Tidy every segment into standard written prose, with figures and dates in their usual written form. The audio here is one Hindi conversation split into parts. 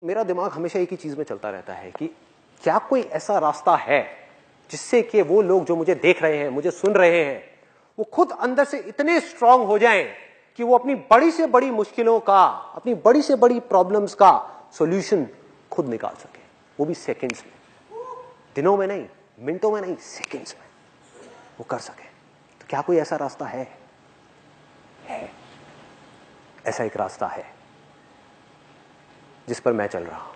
मेरा दिमाग हमेशा एक ही चीज में चलता रहता है कि क्या कोई ऐसा रास्ता है जिससे कि वो लोग जो मुझे देख रहे हैं, मुझे सुन रहे हैं, वो खुद अंदर से इतने स्ट्रांग हो जाएं कि वो अपनी बड़ी से बड़ी मुश्किलों का, अपनी बड़ी से बड़ी प्रॉब्लम्स का सॉल्यूशन खुद निकाल सके, वो भी सेकंड्स में, दिनों में नहीं, मिनटों में नहीं, सेकंड्स में वो कर सके। तो क्या कोई ऐसा रास्ता है? ऐसा एक रास्ता है जिस पर मैं चल रहा हूं,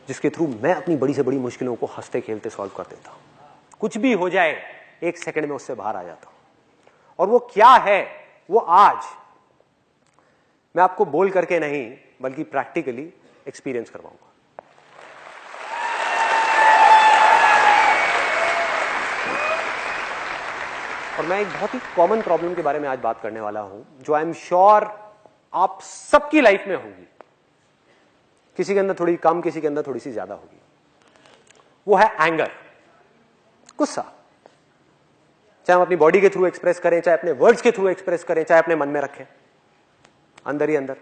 जिसके थ्रू मैं अपनी बड़ी से बड़ी मुश्किलों को हंसते खेलते सॉल्व कर देता हूं। कुछ भी हो जाए, एक सेकंड में उससे बाहर आ जाता हूं। और वो क्या है, वो आज मैं आपको बोल करके नहीं बल्कि प्रैक्टिकली एक्सपीरियंस करवाऊंगा। और मैं एक बहुत ही कॉमन प्रॉब्लम के बारे में आज बात करने वाला हूं, जो आई एम श्योर आप सबकी लाइफ में होगी। किसी के अंदर थोड़ी कम, किसी के अंदर थोड़ी सी ज्यादा होगी। वो है एंगर, गुस्सा। चाहे हम अपनी बॉडी के थ्रू एक्सप्रेस करें, चाहे अपने वर्ड्स के थ्रू एक्सप्रेस करें, चाहे अपने मन में रखें, अंदर ही अंदर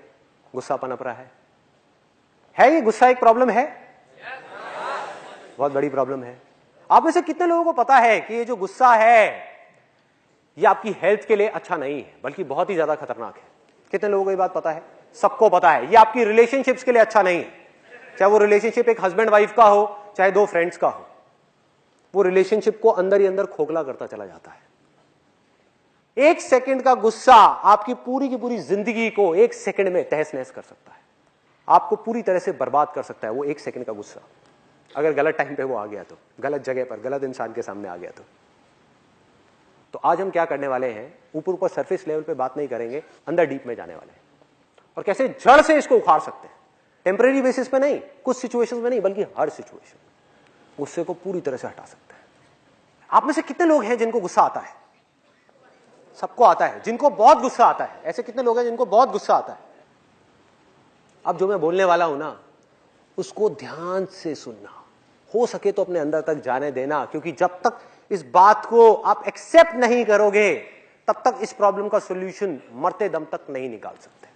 गुस्सा पनप रहा है ये गुस्सा एक प्रॉब्लम है? बहुत बड़ी प्रॉब्लम है। आप में से कितने लोगों को पता है कि ये जो गुस्सा है ये आपकी हेल्थ के लिए अच्छा नहीं है, बल्कि बहुत ही ज्यादा खतरनाक है? कितने लोगों को ये बात पता है? सबको पता है। ये आपकी रिलेशनशिप्स के लिए अच्छा नहीं है, चाहे वो रिलेशनशिप एक हस्बैंड वाइफ का हो, चाहे दो फ्रेंड्स का हो। वो रिलेशनशिप को अंदर ही अंदर खोखला करता चला जाता है। एक सेकंड का गुस्सा आपकी पूरी की पूरी जिंदगी को एक सेकंड में तहस नहस कर सकता है, आपको पूरी तरह से बर्बाद कर सकता है। वो एक सेकंड का गुस्सा, अगर गलत टाइम पे वो आ गया तो, गलत जगह पर, गलत इंसान के सामने आ गया तो आज हम क्या करने वाले हैं, ऊपर ऊपर सरफेस लेवल पे बात नहीं करेंगे, अंदर डीप में जाने वाले हैं और कैसे जड़ से इसको उखाड़ सकते हैं। टेम्परेरी बेसिस पे नहीं, कुछ सिचुएशंस में नहीं, बल्कि हर सिचुएशन में गुस्से को पूरी तरह से हटा सकते हैं। आप में से कितने लोग हैं जिनको गुस्सा आता है? सबको आता है। जिनको बहुत गुस्सा आता है, ऐसे कितने लोग हैं जिनको बहुत गुस्सा आता है? अब जो मैं बोलने वाला हूं ना, उसको ध्यान से सुनना, हो सके तो अपने अंदर तक जाने देना, क्योंकि जब तक इस बात को आप एक्सेप्ट नहीं करोगे तब तक इस प्रॉब्लम का सॉल्यूशन मरते दम तक नहीं निकाल सकते।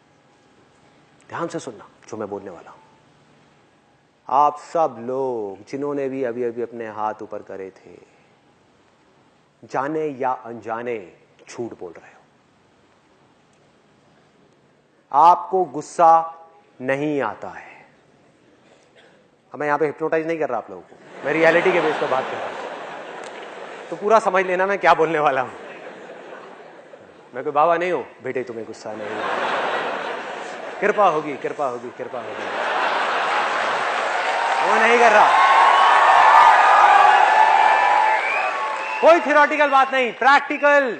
ध्यान से सुनना जो मैं बोलने वाला हूं। आप सब लोग जिन्होंने भी अभी अभी अपने हाथ ऊपर करे थे, जाने या अनजाने झूठ बोल रहे हो। आपको गुस्सा नहीं आता है। अब मैं यहां पे हिप्नोटाइज नहीं कर रहा आप लोगों को, मैं रियलिटी के बेस पर बात कर रहा हूं, तो पूरा समझ लेना मैं क्या बोलने वाला हूं। मैं कोई बाबा नहीं हूं, बेटे तुम्हें गुस्सा नहीं होगा, कृपा होगी, कृपा होगी, कृपा होगी, वो नहीं कर रहा। कोई थियोरेटिकल बात नहीं, प्रैक्टिकल।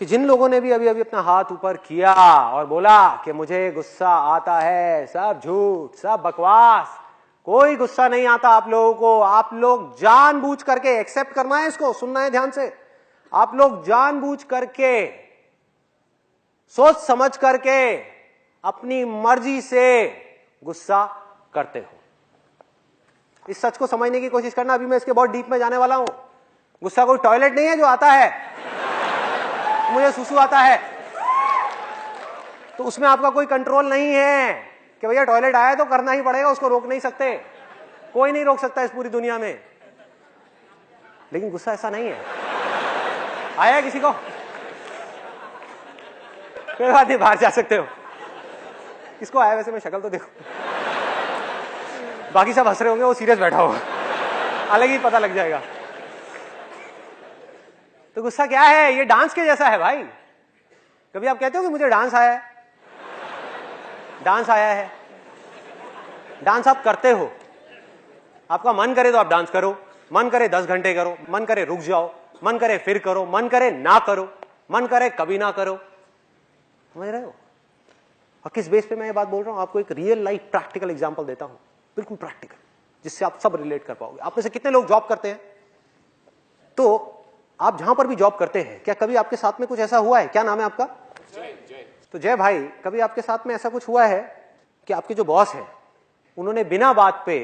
कि जिन लोगों ने भी अभी अभी अपना हाथ ऊपर किया और बोला कि मुझे गुस्सा आता है, सब झूठ, सब बकवास, कोई गुस्सा नहीं आता आप लोगों को। आप लोग जानबूझ करके, एक्सेप्ट करना है इसको, सुनना है ध्यान से, आप लोग जानबूझ करके, सोच समझ करके, अपनी मर्जी से गुस्सा करते हो। इस सच को समझने की कोशिश करना, अभी मैं इसके बहुत डीप में जाने वाला हूं। गुस्सा कोई टॉयलेट नहीं है जो आता है, मुझे सुसु आता है तो उसमें आपका कोई कंट्रोल नहीं है कि भैया टॉयलेट आया तो करना ही पड़ेगा, उसको रोक नहीं सकते, कोई नहीं रोक सकता इस पूरी दुनिया में। लेकिन गुस्सा ऐसा नहीं है। आया किसी को? कोई बात नहीं, बाहर जा सकते हो। किसको आया वैसे? मैं शक्ल तो देखो, बाकी सब हंस रहे होंगे, वो सीरियस बैठा होगा, अलग ही पता लग जाएगा। तो गुस्सा क्या है? ये डांस के जैसा है भाई। कभी आप कहते हो कि मुझे डांस आया है? डांस आया है, डांस आप करते हो। आपका मन करे तो आप डांस करो, मन करे 10 घंटे करो, मन करे रुक जाओ, मन करे फिर करो, मन करे ना करो, मन करे कभी ना करो। समझ रहे हो? और किस बेस पे मैं ये बात बोल रहा हूं? आपको एक रियल लाइफ प्रैक्टिकल एग्जांपल देता हूं, बिल्कुल प्रैक्टिकल, जिससे आप सब रिलेट कर पाओगे। आप में से कितने लोग जॉब करते हैं? तो आप जहां पर भी जॉब करते हैं, क्या कभी आपके साथ में कुछ ऐसा हुआ है? क्या नाम है आपका? जय। तो जय भाई, कभी आपके साथ में ऐसा कुछ हुआ है कि आपके जो बॉस है उन्होंने बिना बात पे,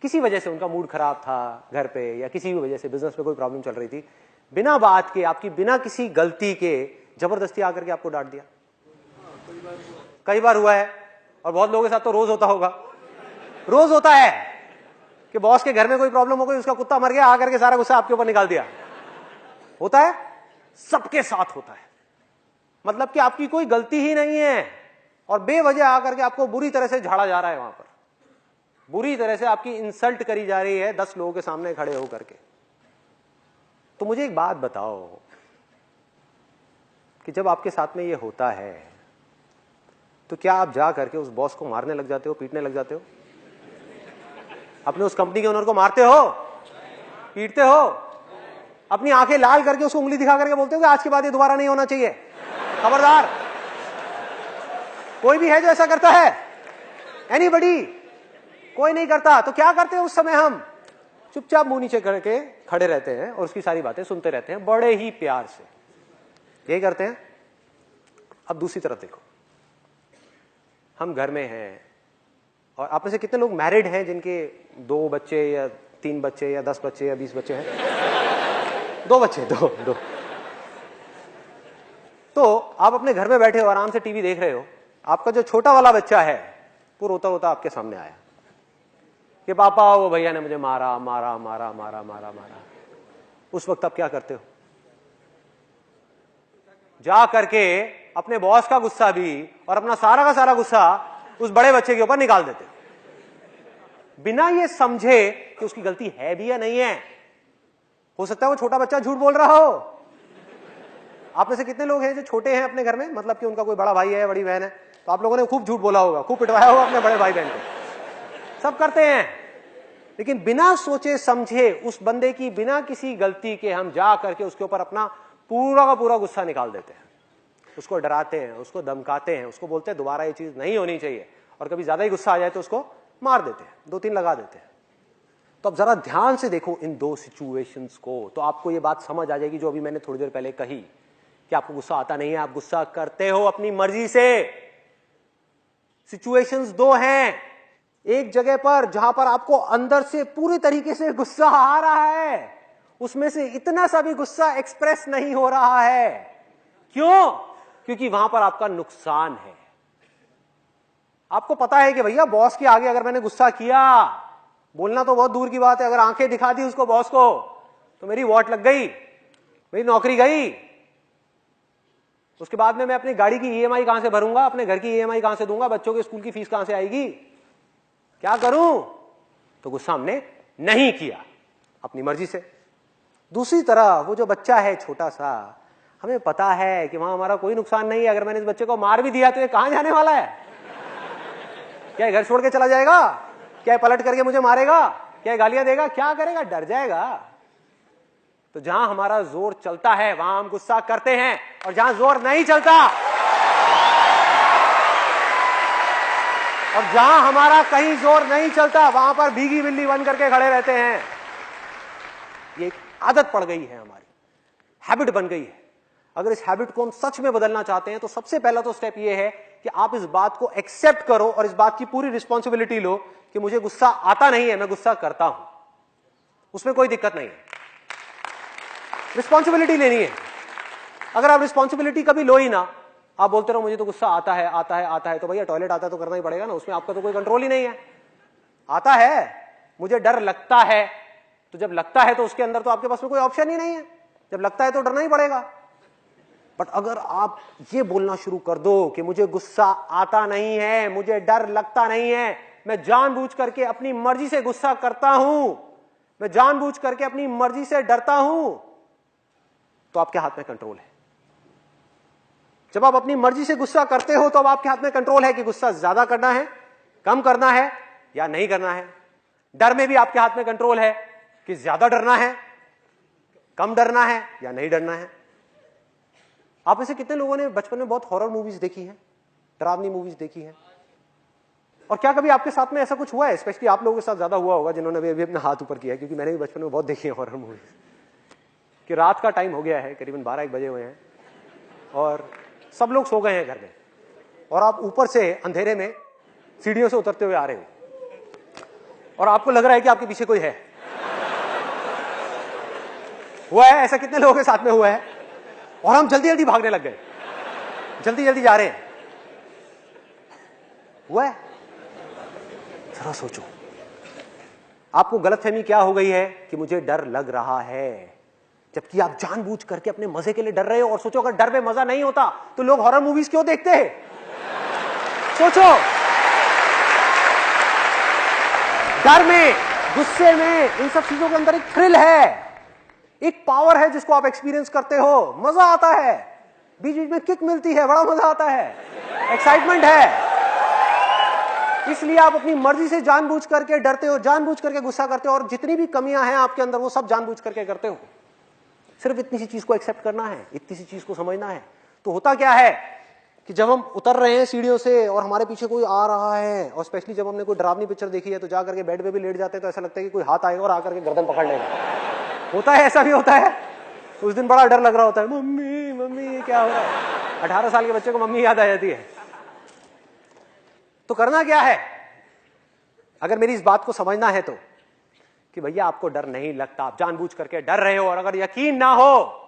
किसी वजह से उनका मूड खराब था घर पे, या किसी भी वजह से बिजनेस में कोई प्रॉब्लम चल रही थी, बिना बात के, आपकी बिना किसी गलती के जबरदस्ती आकर के आपको डांट दिया? कई बार हुआ है। और बहुत लोगों के साथ तो रोज होता होगा, रोज होता है कि बॉस के घर में कोई प्रॉब्लम हो गई, उसका कुत्ता मर गया, आकर के सारा गुस्सा आपके ऊपर निकाल दिया। होता है, सबके साथ होता है। मतलब कि आपकी कोई गलती ही नहीं है और बेवजह आकर के आपको बुरी तरह से झाड़ा जा रहा है, वहां पर बुरी तरह से आपकी इंसल्ट करी जा रही है 10 लोगों के सामने खड़े होकर के। तो मुझे एक बात बताओ कि जब आपके साथ में ये होता है तो क्या आप जा करके उस बॉस को मारने लग जाते हो, पीटने लग जाते हो? अपने उस कंपनी के ओनर को मारते हो, पीटते हो, अपनी आंखें लाल करके उसको उंगली दिखा करके बोलते हो कि आज के बाद ये दोबारा नहीं होना चाहिए, खबरदार? कोई भी है जो ऐसा करता है? एनीबडी? कोई नहीं करता। तो क्या करते हैं उस समय? हम चुपचाप मुंह नीचे करके खड़े रहते हैं और उसकी सारी बातें सुनते रहते हैं बड़े ही प्यार से। यही करते हैं। अब दूसरी तरफ देखो, हम घर में हैं और आप में से कितने लोग मैरिड हैं जिनके 2 बच्चे या 3 बच्चे या 10 बच्चे या 20 बच्चे हैं? 2 बच्चे, दो। तो आप अपने घर में बैठे हो, आराम से टीवी देख रहे हो, आपका जो छोटा वाला बच्चा है वो रोता रोता आपके सामने आया कि पापा वो भैया ने मुझे मारा मारा मारा मारा मारा मारा। उस वक्त आप क्या करते हो? जा करके अपने बॉस का गुस्सा भी और अपना सारा का सारा गुस्सा उस बड़े बच्चे के ऊपर निकाल देते, बिना ये समझे कि उसकी गलती है भी या नहीं है। हो सकता है वो छोटा बच्चा झूठ बोल रहा हो। आप में से कितने लोग हैं जो छोटे हैं अपने घर में, मतलब कि उनका कोई बड़ा भाई है, बड़ी बहन है, तो आप लोगों ने खूब झूठ बोला होगा, खूब पिटवाया होगा अपने बड़े भाई बहन को। सब करते हैं, लेकिन बिना सोचे समझे उस बंदे की बिना किसी गलती के हम जा करके उसके ऊपर अपना पूरा का पूरा गुस्सा निकाल देते हैं, उसको डराते हैं, उसको धमकाते हैं, उसको बोलते हैं दोबारा ये चीज नहीं होनी चाहिए, और कभी ज्यादा ही गुस्सा आ जाए तो उसको मार देते हैं, 2-3 लगा देते हैं। तो अब जरा ध्यान से देखो इन 2 सिचुएशंस को, तो आपको ये बात समझ आ जाएगी जो अभी मैंने थोड़ी देर पहले कही कि आपको गुस्सा आता नहीं है, आप गुस्सा करते हो अपनी मर्जी से। सिचुएशंस 2 हैं। एक जगह पर जहां पर आपको अंदर से पूरी तरीके से गुस्सा आ रहा है, उसमें से इतना सा भी गुस्सा एक्सप्रेस नहीं हो रहा है। क्यों? क्योंकि वहां पर आपका नुकसान है। आपको पता है कि भैया बॉस के आगे अगर मैंने गुस्सा किया, बोलना तो बहुत दूर की बात है, अगर आंखें दिखा दी उसको बॉस को तो मेरी वॉट लग गई, मेरी नौकरी गई। उसके बाद में मैं अपनी गाड़ी की ईएमआई कहां से भरूंगा, अपने घर की ईएमआई कहां से दूंगा, बच्चों के स्कूल की फीस कहां से आएगी, क्या करूं? तो गुस्सा हमने नहीं किया अपनी मर्जी से। दूसरी तरह वो जो बच्चा है छोटा सा, हमें पता है कि वहां हमारा कोई नुकसान नहीं है, अगर मैंने इस बच्चे को मार भी दिया तो ये कहां जाने वाला है? क्या घर छोड़ के चला जाएगा? क्या पलट करके मुझे मारेगा? क्या गालियां देगा? क्या करेगा? डर जाएगा। तो जहां हमारा जोर चलता है वहां हम गुस्सा करते हैं, और जहां जोर नहीं चलता और जहां हमारा कहीं जोर नहीं चलता वहां पर भीगी बिल्ली बन करके खड़े रहते हैं। ये एक आदत पड़ गई है, हमारी हैबिट बन गई है। अगर इस हैबिट को हम सच में बदलना चाहते हैं तो सबसे पहला तो स्टेप ये है कि आप इस बात को एक्सेप्ट करो और इस बात की पूरी रिस्पॉन्सिबिलिटी लो कि मुझे गुस्सा आता नहीं है, मैं गुस्सा करता हूं, उसमें कोई दिक्कत नहीं है। रिस्पॉन्सिबिलिटी लेनी है। अगर आप रिस्पॉन्सिबिलिटी कभी लो ही ना, आप बोलते रहो मुझे तो गुस्सा आता है आता है आता है, तो भैया टॉयलेट आता है तो करना ही पड़ेगा ना, उसमें आपका तो कोई कंट्रोल ही नहीं है। आता है, मुझे डर लगता है, तो जब लगता है तो उसके अंदर तो आपके पास में कोई ऑप्शन ही नहीं है, जब लगता है तो डरना ही पड़ेगा। बट अगर आप ये बोलना शुरू कर दो कि मुझे गुस्सा आता नहीं है, मुझे डर लगता नहीं है, मैं जानबूझ करके अपनी मर्जी से गुस्सा करता हूं, मैं जानबूझ करके अपनी मर्जी से डरता हूं, तो आपके हाथ में कंट्रोल है। जब आप अपनी मर्जी से गुस्सा करते हो तो अब आपके हाथ में कंट्रोल है कि गुस्सा ज्यादा करना है, कम करना है या नहीं करना है। डर में भी आपके हाथ में कंट्रोल है कि ज्यादा डरना है, कम डरना है या नहीं डरना है। आप में से कितने लोगों ने बचपन में बहुत हॉरर मूवीज देखी हैं, डरावनी मूवीज देखी हैं? और क्या कभी आपके साथ में ऐसा कुछ हुआ है? स्पेशली आप लोगों के साथ ज्यादा हुआ होगा जिन्होंने अभी अपना हाथ ऊपर किया है, क्योंकि मैंने भी बचपन में बहुत देखी है हॉरर मूवीज। कि रात का टाइम हो गया है, करीबन 12-1 बजे हुए हैं और सब लोग सो गए हैं घर में, और आप ऊपर से अंधेरे में सीढ़ियों से उतरते हुए आ रहे हो और आपको लग रहा है कि आपके पीछे कोई है। हुआ है ऐसा? कितने लोगों के साथ में हुआ है? और हम जल्दी जल्दी भागने लग गए, जल्दी जल्दी जा रहे हैं। हुआ है? जरा सोचो, आपको गलतफहमी क्या हो गई है कि मुझे डर लग रहा है, जबकि आप जानबूझ करके अपने मजे के लिए डर रहे हो। और सोचो, अगर डर में मजा नहीं होता तो लोग हॉरर मूवीज क्यों देखते हैं? सोचो, डर में, गुस्से में, इन सब चीजों के अंदर एक थ्रिल है, एक पावर है जिसको आप एक्सपीरियंस करते हो, मजा आता है, बीच बीच में किक मिलती है, बड़ा मजा आता है, एक्साइटमेंट है। इसलिए आप अपनी मर्जी से जानबूझ करके डरते हो, जानबूझ करके गुस्सा करते हो, और जितनी भी कमियां हैं आपके अंदर वो सब जानबूझ करके करते हो। सिर्फ इतनी सी चीज को एक्सेप्ट करना है, इतनी सी चीज को समझना है। तो होता क्या है कि जब हम उतर रहे हैं सीढ़ियों से और हमारे पीछे कोई आ रहा है, और स्पेशली जब हमने कोई डरावनी पिक्चर देखी है तो जा करके बेड पे भी लेट जाते हैं, तो ऐसा लगता है कि कोई हाथ आएगा और आकर के गर्दन पकड़ लेगा। होता है, ऐसा भी होता है। उस दिन बड़ा डर लग रहा होता है, मम्मी मम्मी ये क्या हो रहा है। 18 साल के बच्चे को मम्मी याद आ जाती है। तो करना क्या है, अगर मेरी इस बात को समझना है तो, कि भैया आपको डर नहीं लगता, आप जानबूझ करके डर रहे हो, और अगर यकीन ना हो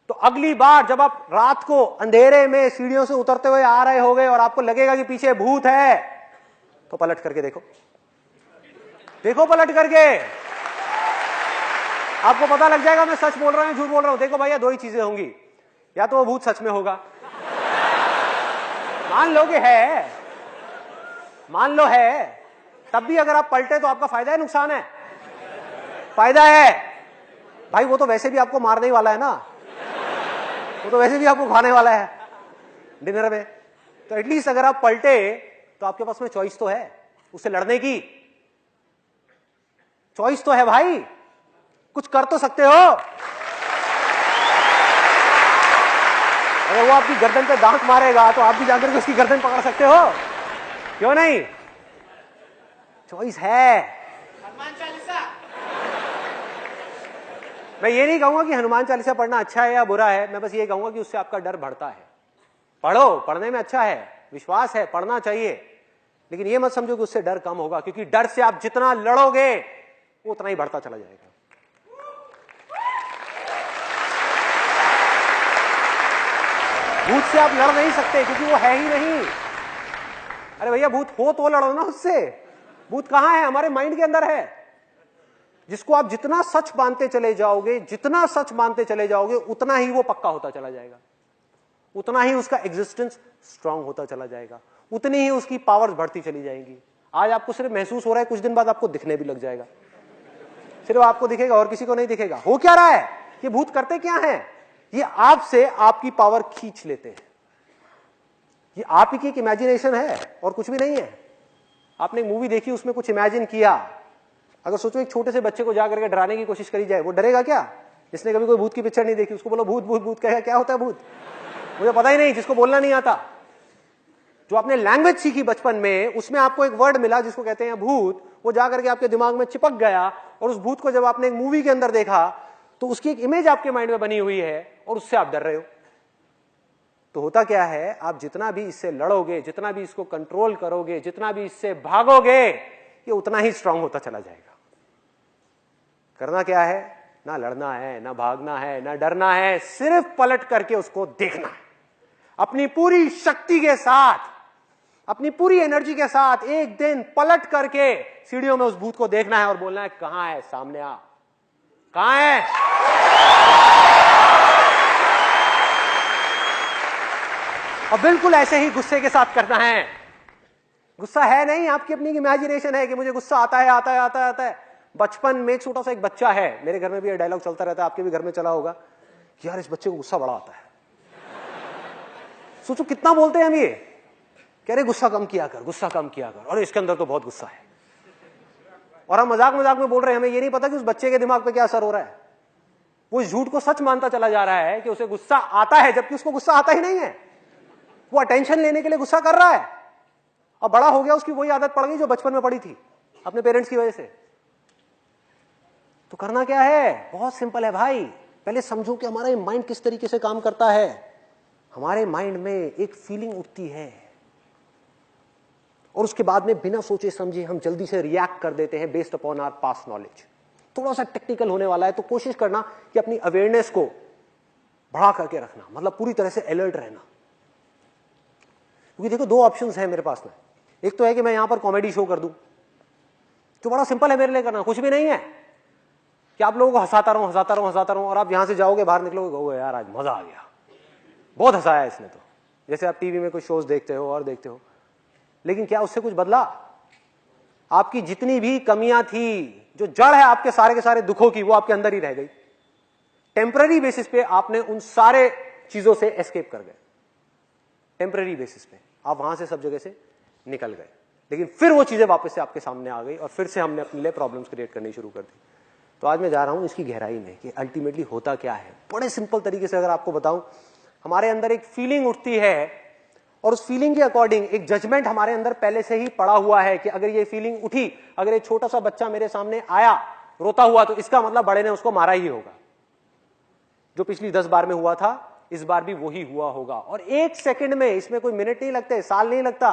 तो अगली बार जब आप रात को अंधेरे में सीढ़ियों से उतरते हुए आ रहे होगे और आपको लगेगा कि पीछे भूत है, तो पलट करके देखो, देखो पलट करके, आपको पता लग जाएगा मैं सच बोल रहा हूं झूठ बोल रहा हूं। देखो भैया, दो ही चीजें होंगी, या तो वो भूत सच में होगा, मान लो कि है, मान लो है, तब भी अगर आप पलटे तो आपका फायदा है नुकसान है? फायदा है भाई, वो तो वैसे भी आपको मारने ही वाला है ना, वो तो वैसे भी आपको खाने वाला है डिनर में। तो एटलीस्ट अगर आप पलटे तो आपके पास में चॉइस तो है, उससे लड़ने की चॉइस तो है भाई, कुछ कर तो सकते हो। अगर वो आपकी गर्दन पे दांत मारेगा तो आप भी जाकर के उसकी गर्दन पकड़ सकते हो, क्यों नहीं? चॉइस है। हनुमान चालीसा, मैं ये नहीं कहूंगा कि हनुमान चालीसा पढ़ना अच्छा है या बुरा है, मैं बस ये कहूंगा कि उससे आपका डर बढ़ता है। पढ़ो, पढ़ने में अच्छा है, विश्वास है, पढ़ना चाहिए, लेकिन ये मत समझो कि उससे डर कम होगा, क्योंकि डर से आप जितना लड़ोगे वो उतना ही बढ़ता चला जाएगा। भूत से आप लड़ नहीं सकते क्योंकि वो है ही नहीं। अरे भैया, भूत हो तो लड़ो ना उससे। भूत कहां है? हमारे माइंड के अंदर है, जिसको आप जितना सच मानते चले जाओगे, जितना सच मानते चले जाओगे, उतना ही वो पक्का होता चला जाएगा, उतना ही उसका एग्जिस्टेंस स्ट्रांग होता चला जाएगा, उतनी ही उसकी पावर्स बढ़ती चली जाएंगी। आज आपको सिर्फ महसूस हो रहा है, कुछ दिन बाद आपको दिखने भी लग जाएगा, सिर्फ आपको दिखेगा और किसी को नहीं दिखेगा। हो क्या रहा है? ये भूत करते क्या है? ये आपसे आपकी पावर खींच लेते हैं। ये आप ही की एक इमेजिनेशन है और कुछ भी नहीं है। आपने एक मूवी देखी, उसमें कुछ इमेजिन किया। अगर सोचो एक छोटे से बच्चे को जाकर के डराने की कोशिश करी जाए, वो डरेगा क्या? जिसने कभी कोई भूत की पिक्चर नहीं देखी, उसको बोलो भूत भूत भूत, कहेगा क्या होता है भूत? मुझे पता ही नहीं, जिसको बोलना नहीं आता। जो आपने लैंग्वेज सीखी बचपन में, उसमें आपको एक वर्ड मिला जिसको कहते हैं भूत, वो जाकर के आपके दिमाग में चिपक गया, और उस भूत को जब आपने एक मूवी के अंदर देखा तो उसकी एक इमेज आपके माइंड में बनी हुई है और उससे आप डर रहे हो। तो होता क्या है, आप जितना भी इससे लड़ोगे, जितना भी इसको कंट्रोल करोगे, जितना भी इससे भागोगे, ये उतना ही स्ट्रांग होता चला जाएगा। करना क्या है? ना लड़ना है, ना भागना है, ना डरना है, सिर्फ पलट करके उसको देखना है। अपनी पूरी शक्ति के साथ, अपनी पूरी एनर्जी के साथ एक दिन पलट करके सीढ़ियों में उस भूत को देखना है और बोलना है, कहां है? सामने आ, कहां है? और बिल्कुल ऐसे ही गुस्से के साथ करना है। गुस्सा है नहीं, आपकी अपनी इमेजिनेशन है कि मुझे गुस्सा आता है, आता है, आता है, आता है। बचपन में छोटा सा एक बच्चा है, मेरे घर में भी ये डायलॉग चलता रहता है, आपके भी घर में चला होगा कि यार इस बच्चे को गुस्सा बड़ा आता है। सोचो कितना बोलते हैं हम ये, कह रहे गुस्सा कम किया कर, गुस्सा कम किया कर, और इसके अंदर तो बहुत गुस्सा है। और हम मजाक मजाक में बोल रहे हैं, हमें ये नहीं पता कि उस बच्चे के दिमाग पे क्या असर हो रहा है। वो इस झूठ को सच मानता चला जा रहा है कि उसे गुस्सा आता है, जबकि उसको गुस्सा आता ही नहीं है। वो अटेंशन लेने के लिए गुस्सा कर रहा है, और बड़ा हो गया उसकी वही आदत पड़ गई जो बचपन में पड़ी थी अपने पेरेंट्स की वजह से। तो करना क्या है? बहुत सिंपल है भाई। पहले समझो कि हमारा माइंड किस तरीके से काम करता है। हमारे माइंड में एक फीलिंग उठती है और उसके बाद में बिना सोचे समझे हम जल्दी से रिएक्ट कर देते हैं based upon our past knowledge. थोड़ा सा टेक्निकल होने वाला है, तो कोशिश करना कि अपनी अवेयरनेस को बढ़ा करके रखना, मतलब पूरी तरह से अलर्ट रहना। क्योंकि देखो, दो ऑप्शंस हैं मेरे पास में, एक तो है कि मैं यहां पर कॉमेडी शो कर दूं, जो बड़ा सिंपल है मेरे लिए करना, कुछ भी नहीं है कि आप लोगों को हंसाता रहूं हंसाता रहूं हंसाता रहूं, और आप यहां से जाओगे बाहर निकलोगे कहोगे यार आज मजा आ गया, बहुत हंसाया इसने तो। जैसे आप टीवी में कोई शोज देखते हो और देखते हो, लेकिन क्या उससे कुछ बदला? आपकी जितनी भी कमियां थी, जो जड़ है आपके सारे के सारे दुखों की, वो आपके अंदर ही रह गई। टेम्पररी बेसिस पे आपने उन सारे चीजों से एस्केप कर गए, टेम्पररी बेसिस पे आप वहां से सब जगह से निकल गए, लेकिन फिर वो चीजें वापस से आपके सामने आ गई और फिर से हमने अपने लिए प्रॉब्लम्स क्रिएट करनी शुरू कर दी। तो आज मैं जा रहा हूं इसकी गहराई में कि अल्टीमेटली होता क्या है। बड़े सिंपल तरीके से अगर आपको बताऊं, हमारे अंदर एक फीलिंग उठती है और उस फीलिंग के अकॉर्डिंग एक जजमेंट हमारे अंदर पहले से ही पड़ा हुआ है कि अगर ये फीलिंग उठी, अगर ये छोटा सा बच्चा मेरे सामने आया रोता हुआ, तो इसका मतलब बड़े ने उसको मारा ही होगा। जो पिछली 10 बार में हुआ था इस बार भी वही हुआ होगा। और 1 सेकंड में, इसमें कोई मिनट नहीं लगते, साल नहीं लगता,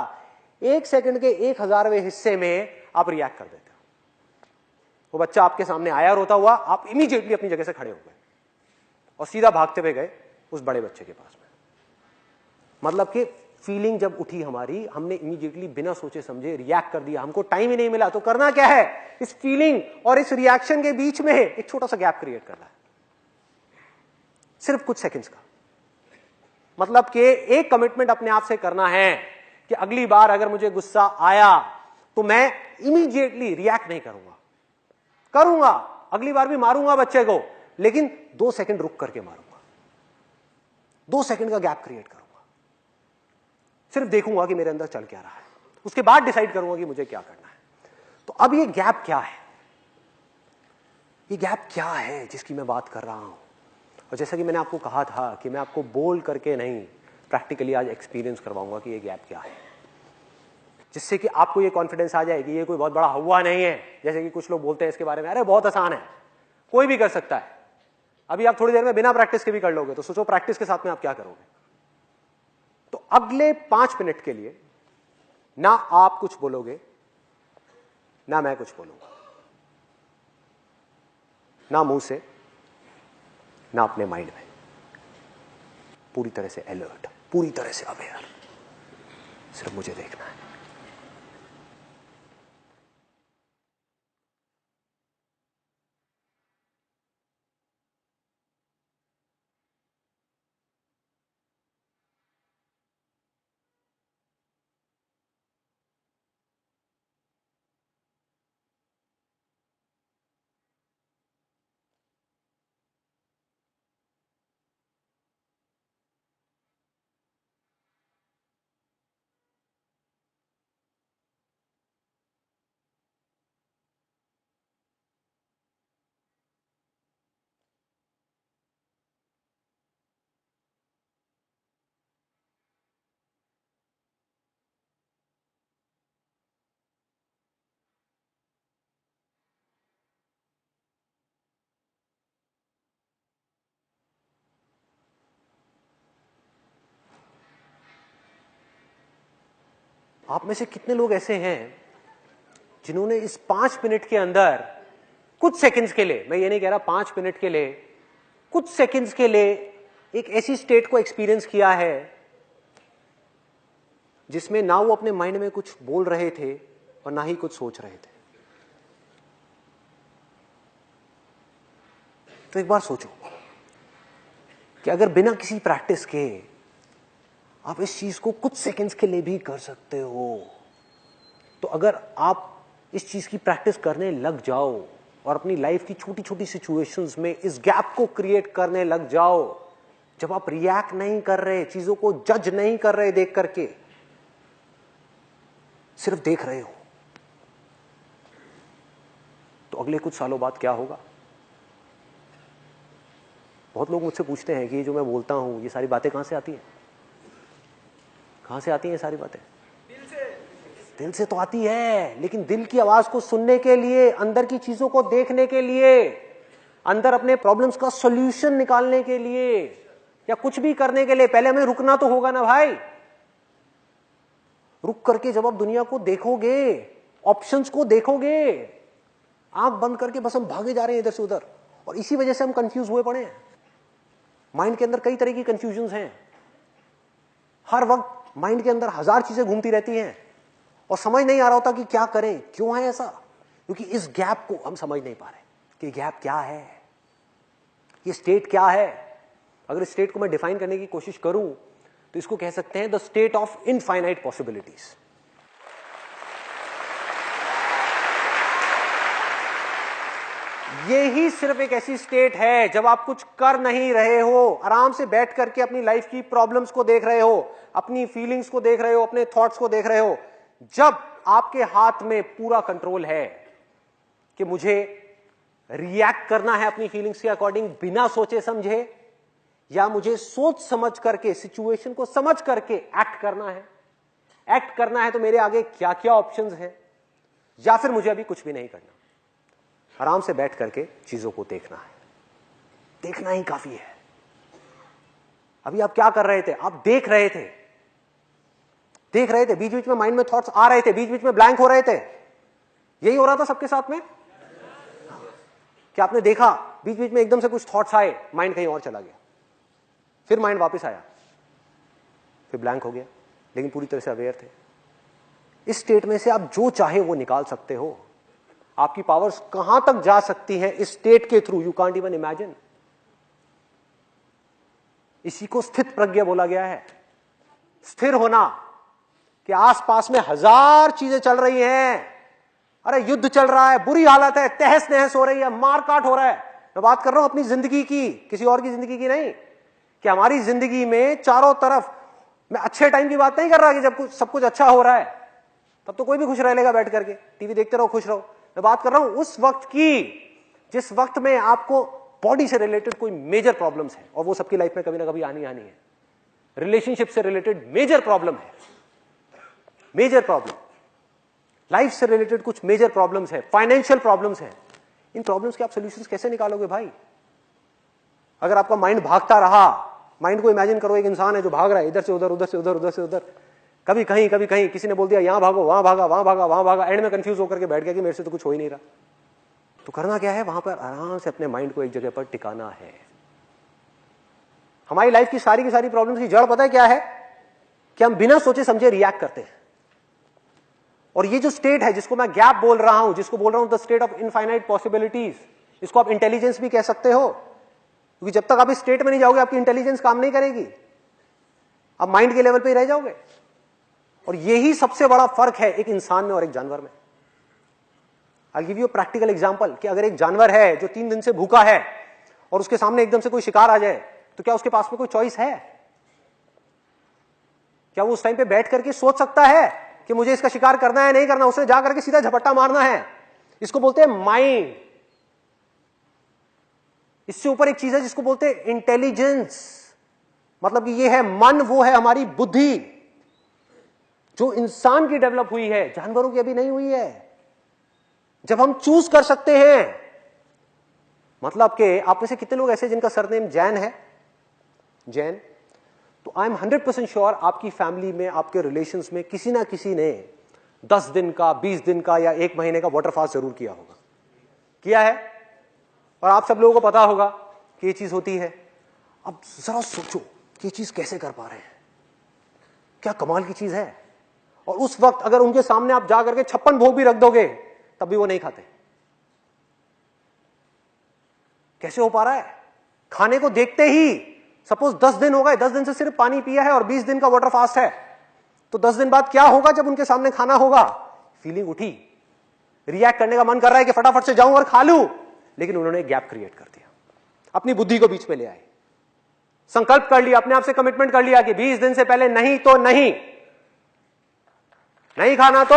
1 सेकंड के 1000वें हिस्से में आप रिएक्ट कर देते हो। वो बच्चा आपके सामने आया रोता हुआ, आप इमीडिएटली अपनी जगह से खड़े हो गए और सीधा भागते हुए गए उस बड़े बच्चे के पास में। मतलब कि फीलिंग जब उठी हमारी, हमने इमीडिएटली बिना सोचे समझे रिएक्ट कर दिया, हमको टाइम ही नहीं मिला। तो करना क्या है, इस फीलिंग और इस रिएक्शन के बीच में एक छोटा सा गैप क्रिएट करना है, सिर्फ कुछ सेकंड्स का। मतलब कि एक कमिटमेंट अपने आप से करना है कि अगली बार अगर मुझे गुस्सा आया तो मैं इमीडिएटली रिएक्ट नहीं करूंगा, अगली बार भी मारूंगा बच्चे को, लेकिन 2 सेकंड रुक करके मारूंगा, 2 सेकंड का गैप क्रिएट करूंगा, सिर्फ देखूंगा कि मेरे अंदर चल क्या रहा है, उसके बाद डिसाइड करूंगा कि मुझे क्या करना है। तो अब ये गैप क्या है, ये गैप क्या है जिसकी मैं बात कर रहा हूं? और जैसा कि मैंने आपको कहा था कि मैं आपको बोल करके नहीं, प्रैक्टिकली आज एक्सपीरियंस करवाऊंगा कि ये गैप क्या है, जिससे कि आपको ये कॉन्फिडेंस आ जाए कि ये कोई बहुत बड़ा हुआ नहीं है। जैसे कि कुछ लोग बोलते हैं इसके बारे में, अरे बहुत आसान है, कोई भी कर सकता है। अभी आप थोड़ी देर में बिना प्रैक्टिस के भी कर लोगे, तो सोचो प्रैक्टिस के साथ में आप क्या करोगे। तो अगले 5 मिनट के लिए ना आप कुछ बोलोगे, ना मैं कुछ बोलूंगा, ना मुंह से, ना अपने माइंड में, पूरी तरह से अलर्ट, पूरी तरह से अवेयर, सिर्फ मुझे देखना है। आप में से कितने लोग ऐसे हैं जिन्होंने इस 5 मिनट के अंदर कुछ सेकंड्स के लिए, मैं ये नहीं कह रहा 5 मिनट के लिए, कुछ सेकंड्स के लिए एक ऐसी स्टेट को एक्सपीरियंस किया है जिसमें ना वो अपने माइंड में कुछ बोल रहे थे और ना ही कुछ सोच रहे थे? तो एक बार सोचो कि अगर बिना किसी प्रैक्टिस के आप इस चीज को कुछ सेकंड्स के लिए भी कर सकते हो, तो अगर आप इस चीज की प्रैक्टिस करने लग जाओ और अपनी लाइफ की छोटी छोटी सिचुएशंस में इस गैप को क्रिएट करने लग जाओ, जब आप रिएक्ट नहीं कर रहे, चीजों को जज नहीं कर रहे देख करके, सिर्फ देख रहे हो, तो अगले कुछ सालों बाद क्या होगा? बहुत लोग मुझसे पूछते हैं कि ये जो मैं बोलता हूं, ये सारी बातें कहां से आती हैं? कहां से आती हैं ये सारी बातें? दिल से तो आती है, लेकिन दिल की आवाज को सुनने के लिए, अंदर की चीजों को देखने के लिए, अंदर अपने प्रॉब्लम्स का सॉल्यूशन निकालने के लिए, या कुछ भी करने के लिए, पहले हमें रुकना तो होगा ना भाई। रुक करके जब आप दुनिया को देखोगे, ऑप्शंस को देखोगे, आंख बंद करके बस हम भागे जा रहे हैं इधर से उधर, और इसी वजह से हम कंफ्यूज हुए पड़े हैं। माइंड के अंदर कई तरह की कंफ्यूजन हैं, हर वक्त माइंड के अंदर 1000 चीजें घूमती रहती हैं, और समझ नहीं आ रहा होता कि क्या करें, क्यों है ऐसा, क्योंकि इस गैप को हम समझ नहीं पा रहे कि गैप क्या है, ये स्टेट क्या है। अगर इस स्टेट को मैं डिफाइन करने की कोशिश करूं तो इसको कह सकते हैं the state of infinite possibilities. ये ही सिर्फ एक ऐसी स्टेट है जब आप कुछ कर नहीं रहे हो, आराम से बैठ करके अपनी लाइफ की प्रॉब्लम्स को देख रहे हो, अपनी फीलिंग्स को देख रहे हो, अपने थॉट्स को देख रहे हो, जब आपके हाथ में पूरा कंट्रोल है कि मुझे रिएक्ट करना है अपनी फीलिंग्स के अकॉर्डिंग बिना सोचे समझे, या मुझे सोच समझ करके सिचुएशन को समझ करके एक्ट करना है। एक्ट करना है तो मेरे आगे क्या क्या ऑप्शंस हैं, या फिर मुझे अभी कुछ भी नहीं करना, आराम से बैठ करके चीजों को देखना है। देखना ही काफी है। अभी आप क्या कर रहे थे, आप देख रहे थे, बीच बीच में माइंड में थॉट्स आ रहे थे, बीच बीच में ब्लैंक हो रहे थे, यही हो रहा था सबके साथ में। क्या आपने देखा बीच बीच में एकदम से कुछ थॉट्स आए, माइंड कहीं और चला गया, फिर माइंड वापस आया, फिर ब्लैंक हो गया, लेकिन पूरी तरह से अवेयर थे। इस स्टेट में से आप जो चाहे वो निकाल सकते हो। आपकी पावर्स कहां तक जा सकती हैं इस स्टेट के through, you can't even imagine. इसी को स्थित प्रज्ञा बोला गया है। स्थिर होना कि आसपास में हजार चीजें चल रही हैं, अरे युद्ध चल रहा है, बुरी हालत है, तहस नहस हो रही है, मारकाट हो रहा है। मैं बात कर रहा हूं अपनी जिंदगी की, किसी और की जिंदगी की नहीं, कि हमारी जिंदगी में चारों तरफ, मैं अच्छे टाइम की बात नहीं कर रहा कि जब कुछ सब कुछ अच्छा हो रहा है तब तो कोई भी खुश रह लेगा बैठ करके, टीवी देखते रहो खुश रहो। मैं बात कर रहा हूं उस वक्त की जिस वक्त में आपको बॉडी से रिलेटेड कोई मेजर प्रॉब्लम्स है, और वो सबकी लाइफ में कभी ना कभी आनी है। रिलेशनशिप से रिलेटेड मेजर प्रॉब्लम है, मेजर प्रॉब्लम, लाइफ से रिलेटेड कुछ मेजर प्रॉब्लम्स है, फाइनेंशियल प्रॉब्लम्स है। इन प्रॉब्लम्स के आप सॉल्यूशंस कैसे निकालोगे भाई? अगर आपका माइंड भागता रहा, माइंड को इमेजिन करो एक इंसान है जो भाग रहा है इधर से उधर, उधर से उधर, उधर से उधर, कभी कहीं कभी कहीं, किसी ने बोल दिया यहां भागो, वहां भागा, वहां भागा, वहां भागा, एंड में कंफ्यूज होकर के बैठ गया कि मेरे से तो कुछ हो ही नहीं रहा। तो करना क्या है, वहां पर आराम से अपने माइंड को एक जगह पर टिकाना है। हमारी लाइफ की सारी प्रॉब्लम्स की जड़ पता है क्या है? कि हम बिना सोचे समझे रिएक्ट करते हैं। और ये जो स्टेट है जिसको मैं गैप बोल रहा हूं, जिसको बोल रहा हूं the state of infinite possibilities, इसको आप इंटेलिजेंस भी कह सकते हो, क्योंकि जब तक आप इस स्टेट में नहीं जाओगे आपकी इंटेलिजेंस काम नहीं करेगी, आप माइंड के लेवल पे ही रह जाओगे। और यही सबसे बड़ा फर्क है एक इंसान में और एक जानवर में। I give you a practical example कि अगर एक जानवर है जो 3 दिन से भूखा है और उसके सामने एकदम से कोई शिकार आ जाए, तो क्या उसके पास में कोई चॉइस है? क्या वो उस टाइम पे बैठ करके सोच सकता है कि मुझे इसका शिकार करना है नहीं करना? उसे जा करके सीधा झपट्टा मारना है। इसको बोलते हैं माइंड। इससे ऊपर एक चीज है जिसको बोलते हैं इंटेलिजेंस। मतलब कि ये है मन, वो है हमारी बुद्धि, जो इंसान की डेवलप हुई है, जानवरों की अभी नहीं हुई है। जब हम चूज कर सकते हैं, मतलब कि आप में से कितने लोग ऐसे जिनका सरनेम जैन है? जैन। तो आई एम 100% श्योर आपकी फैमिली में, आपके रिलेशंस में किसी ना किसी ने 10 दिन का, 20 दिन का या 1 महीने का वाटर फास्ट जरूर किया होगा, किया है। और आप सब लोगों को पता होगा कि ये चीज होती है। अब जरा सोचो कि ये चीज कैसे कर पा रहे हैं, क्या कमाल की चीज है। और उस वक्त अगर उनके सामने आप जा करके 56 भोग भी रख दोगे तब भी वो नहीं खाते। कैसे हो पा रहा है? खाने को देखते ही, सपोज 10 दिन हो गए, 10 दिन से सिर्फ पानी पिया है और 20 दिन का वाटर फास्ट है, तो 10 दिन बाद क्या होगा जब उनके सामने खाना होगा? फीलिंग उठी, रिएक्ट करने का मन कर रहा है कि फटाफट से जाऊं और खा लूं, लेकिन उन्होंने गैप क्रिएट कर दिया, अपनी बुद्धि को बीच में ले आए, संकल्प कर लिया, अपने आप से कमिटमेंट कर लिया कि 20 दिन से पहले नहीं तो नहीं, नहीं खाना तो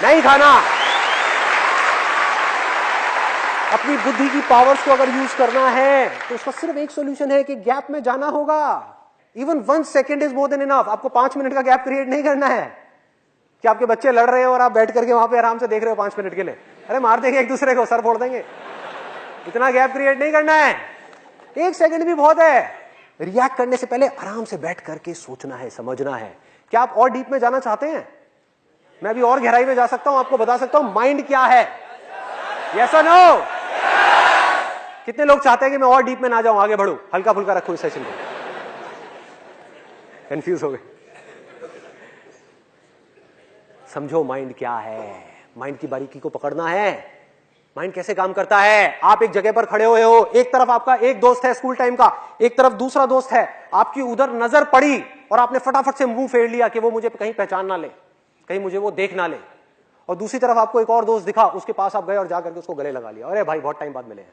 नहीं खाना। अपनी बुद्धि की पावर्स को अगर यूज करना है तो उसका सिर्फ एक सॉल्यूशन है कि गैप में जाना होगा। Even 1 second is more than enough. आपको 5 मिनट का गैप क्रिएट नहीं करना है कि आपके बच्चे लड़ रहे हो और आप बैठ करके वहां पे आराम से देख रहे हो 5 मिनट के लिए, अरे मार देंगे एक दूसरे को, सर फोड़ देंगे। इतना गैप क्रिएट नहीं करना है, 1 सेकेंड भी बहुत है। रिएक्ट करने से पहले आराम से बैठ करके सोचना है, समझना है। क्या आप और डीप में जाना चाहते हैं? मैं भी और गहराई में जा सकता हूं, आपको बता सकता हूं माइंड क्या है। यस और नो? कितने लोग चाहते हैं कि मैं और डीप में ना जाऊं, आगे बढ़ूं, हल्का फुल्का रखूं इस सेशन को? कंफ्यूज हो गए। समझो माइंड क्या है, माइंड की बारीकी को पकड़ना है, माइंड कैसे काम करता है। आप एक जगह पर खड़े हुए हो, एक तरफ आपका एक दोस्त है स्कूल टाइम का, एक तरफ दूसरा दोस्त है, आपकी उधर नजर पड़ी और आपने फटाफट से मुंह फेर लिया कि वो मुझे कहीं पहचान ना ले, कहीं मुझे वो देख ना ले। और दूसरी तरफ आपको एक और दोस्त दिखा, उसके पास आप गए और जाकर के उसको गले लगा लिया, अरे भाई बहुत टाइम बाद मिले हैं,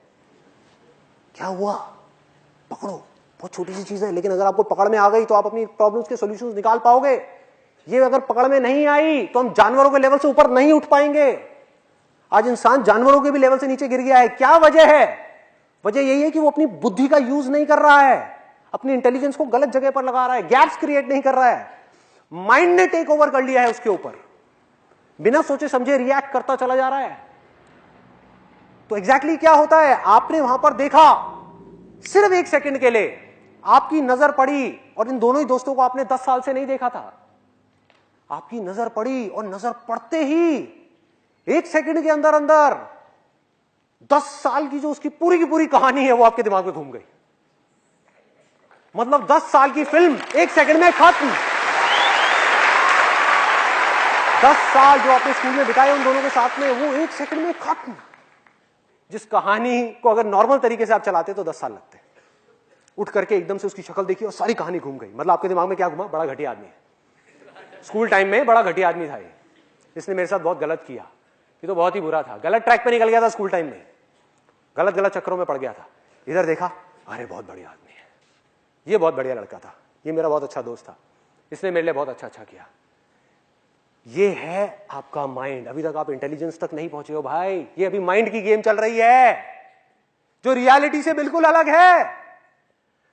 क्या हुआ, पकड़ो, बहुत छोटी सी चीज है, लेकिन अगर आपको पकड़ में आ गई तो आप अपनी प्रॉब्लम्स के सॉल्यूशंस निकाल पाओगे। ये अगर पकड़ में नहीं आई तो हम जानवरों के लेवल से ऊपर नहीं उठ पाएंगे। आज इंसान जानवरों के भी लेवल से नीचे गिर गया है। क्या वजह है? वजह यही है कि वो अपनी बुद्धि का यूज नहीं कर रहा है, अपनी इंटेलिजेंस को गलत जगह पर लगा रहा है, गैप्स क्रिएट नहीं कर रहा है। माइंड ने टेक ओवर कर लिया है उसके ऊपर, बिना सोचे समझे रिएक्ट करता चला जा रहा है। तो एग्जैक्टली क्या होता है, आपने वहां पर देखा, सिर्फ एक सेकंड के लिए आपकी नजर पड़ी, और इन दोनों ही दोस्तों को आपने 10 साल से नहीं देखा था, आपकी नजर पड़ी और नजर पड़ते ही एक सेकंड के अंदर अंदर 10 साल की जो उसकी पूरी की पूरी कहानी है वो आपके दिमाग में घूम गई। मतलब 10 साल की फिल्म एक सेकंड में खत्म। 10 साल जो आपने स्कूल में बिताए उन दोनों के साथ में, वो एक सेकंड में खत्म। जिस कहानी को अगर नॉर्मल तरीके से आप चलाते तो 10 साल लगते। उठ करके एकदम से उसकी शक्ल देखी और सारी कहानी घूम गई। मतलब आपके दिमाग में क्या घुमा, बड़ा घटिया आदमी है, स्कूल टाइम में बड़ा घटिया आदमी था ये, इसने मेरे साथ बहुत गलत किया, ये तो बहुत ही बुरा था, गलत ट्रैक पे निकल गया था स्कूल टाइम में, गलत गलत चक्करों में पड़ गया था। इधर देखा, अरे बहुत बढ़िया आदमी है, ये बहुत बढ़िया लड़का था, ये मेरा बहुत अच्छा दोस्त था, इसने मेरे लिए बहुत अच्छा किया। ये है आपका माइंड। अभी तक आप इंटेलिजेंस तक नहीं पहुंचे हो भाई, ये अभी माइंड की गेम चल रही है जो रियलिटी से बिल्कुल अलग है।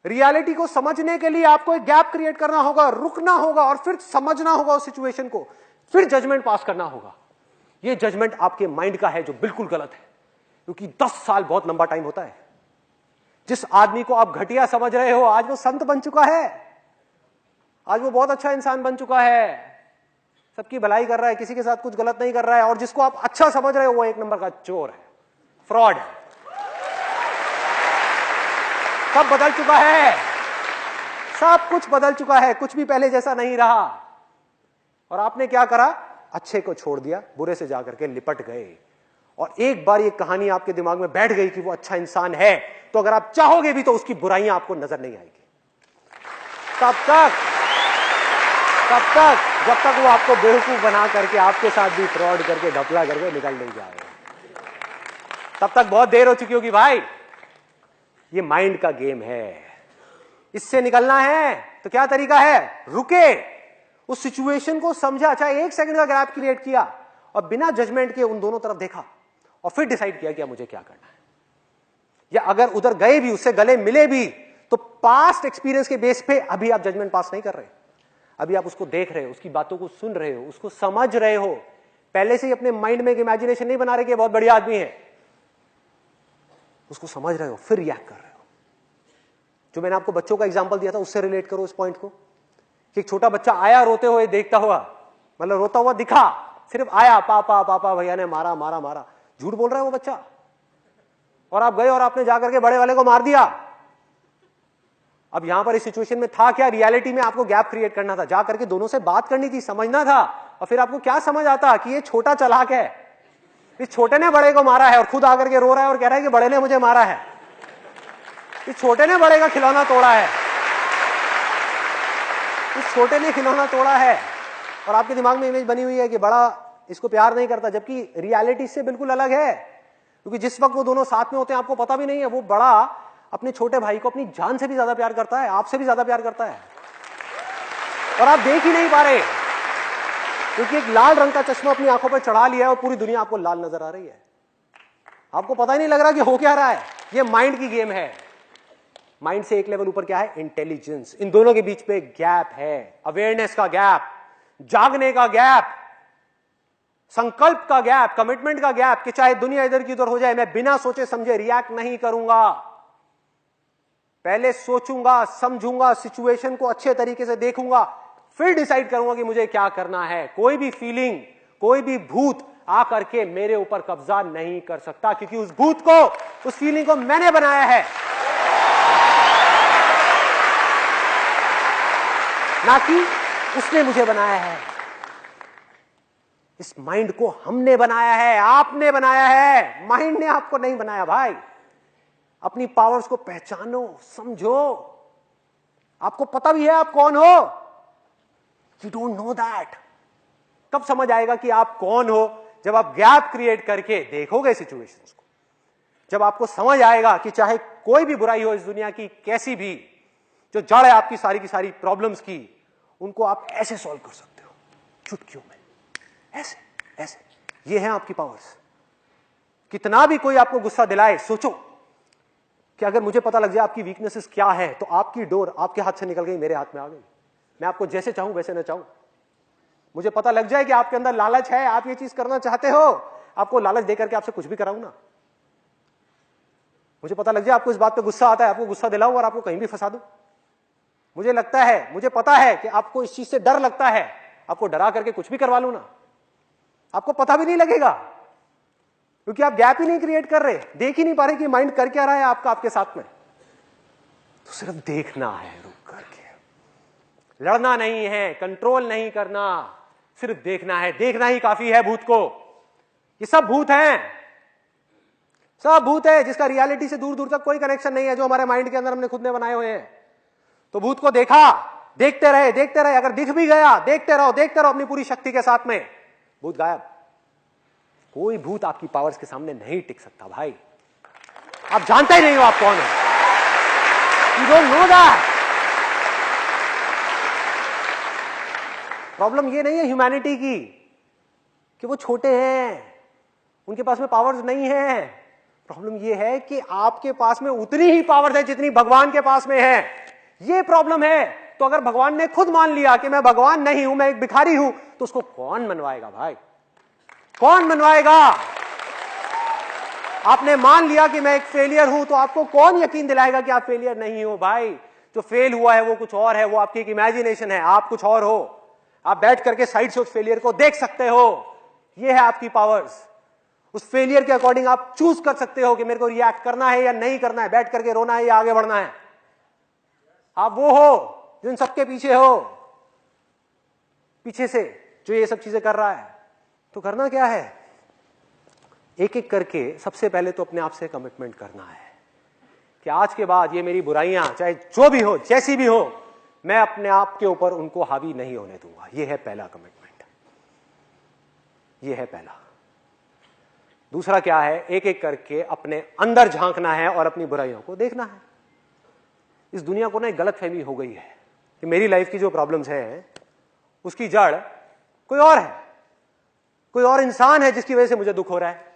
रियलिटी को समझने के लिए आपको एक गैप क्रिएट करना होगा, रुकना होगा और फिर समझना होगा उस सिचुएशन को, फिर जजमेंट पास करना होगा। ये जजमेंट आपके माइंड का है जो बिल्कुल गलत है, क्योंकि 10 साल बहुत लंबा टाइम होता है। जिस आदमी को आप घटिया समझ रहे हो, आज वो संत बन चुका है, आज वो बहुत अच्छा इंसान बन चुका है, सबकी भलाई कर रहा है, किसी के साथ कुछ गलत नहीं कर रहा है। और जिसको आप अच्छा समझ रहे हो वो एक नंबर का चोर है, फ्रॉड है। सब बदल चुका है, सब कुछ बदल चुका है, कुछ भी पहले जैसा नहीं रहा। और आपने क्या करा, अच्छे को छोड़ दिया, बुरे से जाकर के लिपट गए। और एक बार ये कहानी आपके दिमाग में बैठ गई कि वो अच्छा इंसान है, तो अगर आप चाहोगे भी तो उसकी बुराइयां आपको नजर नहीं आएगी। जब तक वो आपको बेवकूफ बना करके आपके साथ भी फ्रॉड करके ढपला करके निकल नहीं जाएगा, तब तक बहुत देर हो चुकी होगी भाई। ये माइंड का गेम है, इससे निकलना है तो क्या तरीका है, रुके, उस सिचुएशन को समझा, चाहे एक सेकंड का गैप क्रिएट किया और बिना जजमेंट के उन दोनों तरफ देखा और फिर डिसाइड किया कि मुझे क्या करना है। या अगर उधर गए भी, उससे गले मिले भी, तो पास्ट एक्सपीरियंस के बेस पे अभी आप जजमेंट पास नहीं कर रहे, अभी आप उसको देख रहे हो, उसकी बातों को सुन रहे हो, उसको समझ रहे हो। पहले से ही अपने माइंड में एक इमेजिनेशन नहीं बना रहे कि बहुत बढ़िया आदमी है, उसको समझ रहे हो, फिर रिएक्ट कर रहे हो। जो मैंने आपको बच्चों का एग्जांपल दिया था, उससे रिलेट करो इस पॉइंट को, कि एक छोटा बच्चा आया रोते हुए, देखता हुआ, मतलब रोता हुआ दिखा, सिर्फ आया, पापा पापा भैया ने मारा मारा मारा, झूठ बोल रहा है वो बच्चा, और आप गए और आपने जाकर के बड़े वाले को मार दिया। अब यहां पर इस सिचुएशन में था क्या, रियलिटी में आपको गैप क्रिएट करना था, जाकर के दोनों से बात करनी थी, समझना था। और फिर आपको क्या समझ आता कि ये छोटा चालाक है, इस छोटे ने बड़े को मारा है और खुद आकर के रो रहा है और कह रहा है कि बड़े ने मुझे मारा है, इस छोटे ने बड़े का खिलौना तोड़ा है, इस छोटे ने खिलौना तोड़ा है। और आपके दिमाग में इमेज बनी हुई है कि बड़ा इसको प्यार नहीं करता, जबकि रियलिटी से बिल्कुल अलग है। क्योंकि जिस वक्त वो दोनों साथ में होते हैं आपको पता भी नहीं है, वो बड़ा अपने छोटे भाई को अपनी जान से भी ज्यादा प्यार करता है, आपसे भी ज्यादा प्यार करता है, और आप देख ही नहीं पा रहे, क्योंकि एक लाल रंग का चश्मा अपनी आंखों पर चढ़ा लिया है और पूरी दुनिया आपको लाल नजर आ रही है। आपको पता ही नहीं लग रहा कि हो क्या रहा है। ये माइंड की गेम है। माइंड से एक लेवल ऊपर क्या है, इंटेलिजेंस। इन दोनों के बीच पे गैप है, अवेयरनेस का गैप, जागने का गैप, संकल्प का गैप, कमिटमेंट का गैप, कि चाहे दुनिया इधर की उधर हो जाए, मैं बिना सोचे समझे रिएक्ट नहीं करूंगा, पहले सोचूंगा, समझूंगा, सिचुएशन को अच्छे तरीके से देखूंगा, फिर डिसाइड करूंगा कि मुझे क्या करना है। कोई भी फीलिंग, कोई भी भूत आकर के मेरे ऊपर कब्जा नहीं कर सकता, क्योंकि उस भूत को, उस फीलिंग को मैंने बनाया है, ना कि उसने मुझे बनाया है। इस माइंड को हमने बनाया है, आपने बनाया है, माइंड ने आपको नहीं बनाया भाई। अपनी पावर्स को पहचानो, समझो। आपको पता भी है आप कौन हो? You don't know that. कब समझ आएगा कि आप कौन हो? जब आप गैप क्रिएट करके देखोगे सिचुएशंस को, जब आपको समझ आएगा कि चाहे कोई भी बुराई हो इस दुनिया की, कैसी भी, जो जड़ है आपकी सारी की सारी प्रॉब्लम्स की, उनको आप ऐसे सॉल्व कर सकते हो चुटकियों में, ऐसे ऐसे। ये है आपकी पावर्स। कितना भी कोई आपको गुस्सा दिलाए, सोचो कि अगर मुझे पता लग जाए आपकी वीकनेसेस क्या है, तो आपकी डोर आपके हाथ से निकल गई, मेरे हाथ में आ गई। मैं आपको जैसे चाहूं वैसे ना चाहूं। मुझे पता लग जाए कि आपके अंदर लालच है, आप ये चीज करना चाहते हो, आपको लालच देकर के आपसे कुछ भी कराऊं ना। मुझे पता लग जाए आपको इस बात पे गुस्सा आता है, आपको गुस्सा दिलाऊं और आपको कहीं भी फंसा दूं। मुझे लगता है, मुझे पता है कि आपको इस चीज से डर लगता है, आपको डरा करके कुछ भी करवा लूं ना, आपको पता भी नहीं लगेगा, क्योंकि आप गैप ही नहीं क्रिएट कर रहे, देख ही नहीं पा रहे कि माइंड कर क्या रहा है आपका, आपके साथ में। तो सिर्फ देखना है, रुक करके। लड़ना नहीं है, कंट्रोल नहीं करना, सिर्फ देखना है। देखना ही काफी है भूत को। ये सब भूत हैं, सब भूत है, जिसका रियलिटी से दूर दूर तक कोई कनेक्शन नहीं है, जो हमारे माइंड के अंदर हमने खुद ने बनाए हुए हैं। तो भूत को देखा, देखते रहे, देखते रहे। अगर दिख भी गया, देखते रहो, देखते रहो अपनी पूरी शक्ति के साथ में, भूत गायब। कोई भूत आपकी पावर्स के सामने नहीं टिक सकता भाई। आप जानते ही नहीं हो आप कौन हो। You don't know that. Problem ये नहीं है ह्यूमैनिटी की कि वो छोटे हैं, उनके पास में पावर्स नहीं है। प्रॉब्लम ये है कि आपके पास में उतनी ही पावर्स है जितनी भगवान के पास में है। ये प्रॉब्लम है। तो अगर भगवान ने खुद मान लिया कि मैं भगवान नहीं हूं, मैं एक भिखारी हूं, तो उसको कौन मनवाएगा भाई? कौन मनवाएगा? आपने मान लिया कि मैं एक फेलियर हूं, तो आपको कौन यकीन दिलाएगा कि आप फेलियर नहीं हो भाई? जो फेल हुआ है वो कुछ और है, वो आपकी एक इमेजिनेशन है, आप कुछ और हो। आप बैठ करके साइड से उस फेलियर को देख सकते हो। ये है आपकी पावर्स। उस फेलियर के अकॉर्डिंग आप चूज कर सकते हो कि मेरे को रिएक्ट करना है या नहीं करना है, बैठ करके रोना है या आगे बढ़ना है। आप वो हो जिन सबके पीछे हो, पीछे से जो ये सब चीजें कर रहा है। तो करना क्या है? एक एक करके सबसे पहले तो अपने आप से कमिटमेंट करना है कि आज के बाद ये मेरी बुराइयां, चाहे जो भी हो, जैसी भी हो, मैं अपने आप के ऊपर उनको हावी नहीं होने दूंगा। ये है पहला कमिटमेंट, ये है पहला। दूसरा क्या है? एक एक करके अपने अंदर झांकना है और अपनी बुराइयों को देखना है। इस दुनिया को ना एक गलतफहमी हो गई है कि मेरी लाइफ की जो प्रॉब्लम्स है उसकी जड़ कोई और है, कोई और इंसान है जिसकी वजह से मुझे दुख हो रहा है,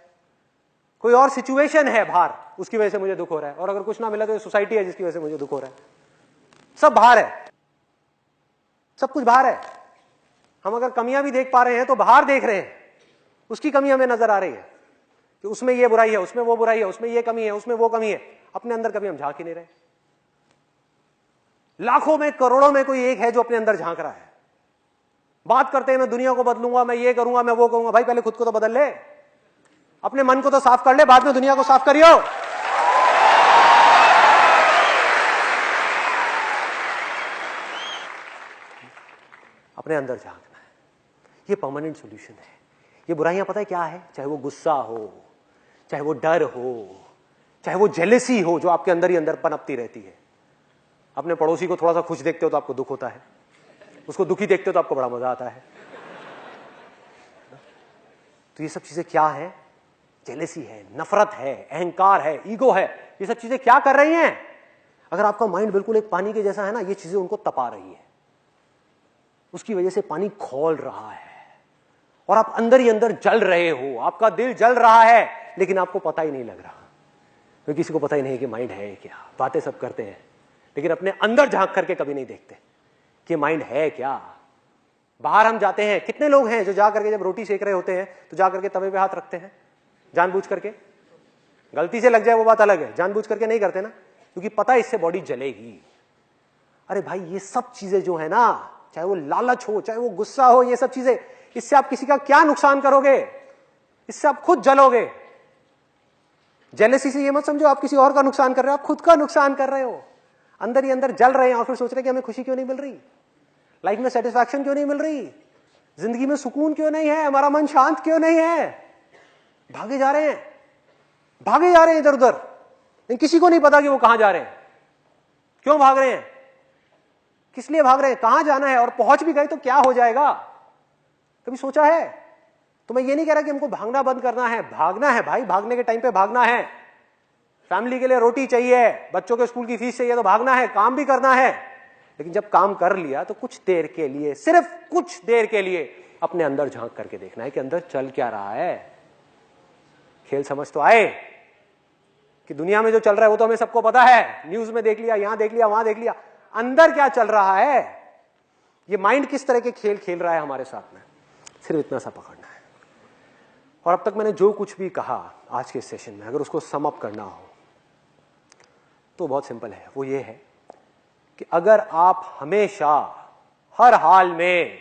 कोई और सिचुएशन है बाहर उसकी वजह से मुझे दुख हो रहा है, और अगर कुछ ना मिला तो ये सोसाइटी है जिसकी वजह से मुझे दुख हो रहा है। सब बाहर है, सब कुछ बाहर है। हम अगर कमियां भी देख पा रहे हैं तो बाहर देख रहे हैं, उसकी कमी हमें नजर आ रही है कि उसमें ये बुराई है, उसमें वो बुराई है, उसमें ये कमी है, उसमें वो कमी है। अपने अंदर कभी हम झांक ही नहीं रहे। लाखों में, करोड़ों में कोई एक है जो अपने अंदर झांक रहा है। बात करते हैं मैं दुनिया को बदलूंगा, मैं ये करूंगा, मैं वो करूंगा। भाई पहले खुद को तो बदल ले, अपने मन को तो साफ कर ले, बाद में दुनिया को साफ करियो। अपने अंदर झांकना है, ये परमानेंट सॉल्यूशन है। ये बुराइयां पता है क्या है? चाहे वो गुस्सा हो, चाहे वो डर हो, चाहे वो जेलसी हो जो आपके अंदर ही अंदर पनपती रहती है। अपने पड़ोसी को थोड़ा सा खुश देखते हो तो आपको दुख होता है, उसको दुखी देखते हो तो आपको बड़ा मजा आता है। तो ये सब चीजें क्या है? जेलसी है, नफरत है, अहंकार है, ईगो है। ये सब चीजें क्या कर रही हैं? अगर आपका माइंड बिल्कुल एक पानी के जैसा है ना, ये चीजें उनको तपा रही है, उसकी वजह से पानी खौल रहा है और आप अंदर ही अंदर जल रहे हो। आपका दिल जल रहा है लेकिन आपको पता ही नहीं लग रहा, क्योंकि किसी को पता ही नहीं है कि माइंड है क्या। बातें सब करते हैं लेकिन अपने अंदर झांक करके कभी नहीं देखते कि माइंड है क्या। बाहर हम जाते हैं, कितने लोग हैं जो जा करके जब रोटी सेक रहे होते हैं तो जा करके तवे पे हाथ रखते हैं जानबूझ करके। गलती से लग जाए वो बात अलग है, जानबूझ करके नहीं करते ना, क्योंकि पता है इससे बॉडी जलेगी। अरे भाई ये सब चीजें जो है ना, चाहे वो लालच हो, चाहे वो गुस्सा हो, ये सब चीजें, इससे आप किसी का क्या नुकसान करोगे? इससे आप खुद जलोगे। जेलसी से ये मत समझो आप किसी और का नुकसान कर रहे हो, आप खुद का नुकसान कर रहे हो। अंदर ही अंदर जल रहे हैं और फिर सोच रहे कि हमें खुशी क्यों नहीं मिल रही, लाइफ में सेटिस्फैक्शन क्यों नहीं मिल रही, जिंदगी में सुकून क्यों नहीं है? हमारा मन शांत क्यों नहीं है? भागे जा रहे हैं, भागे जा रहे हैं इधर उधर, लेकिन किसी को नहीं पता कि वो कहां जा रहे हैं, क्यों भाग रहे हैं, किस लिए भाग रहे हैं, कहां जाना है, और पहुंच भी गए तो क्या हो जाएगा? कभी सोचा है? तो मैं ये नहीं कह रहा कि हमको भागना बंद करना है, भागना है भाई, भागने के टाइम पे भागना है। फैमिली के लिए रोटी चाहिए, बच्चों के स्कूल की फीस चाहिए तो भागना है, काम भी करना है। लेकिन जब काम कर लिया तो कुछ देर के लिए, सिर्फ कुछ देर के लिए अपने अंदर झांक करके देखना है कि अंदर चल क्या रहा है। खेल समझ तो आए कि दुनिया में जो चल रहा है वो तो हमें सबको पता है, न्यूज में देख लिया, यहां देख लिया, वहां देख लिया। अंदर क्या चल रहा है, ये माइंड किस तरह के खेल खेल रहा है हमारे साथ में, सिर्फ इतना सा पकड़ना है। और अब तक मैंने जो कुछ भी कहा आज के सेशन में, अगर उसको सम अप करना हो तो बहुत सिंपल है। वो ये है कि अगर आप हमेशा हर हाल में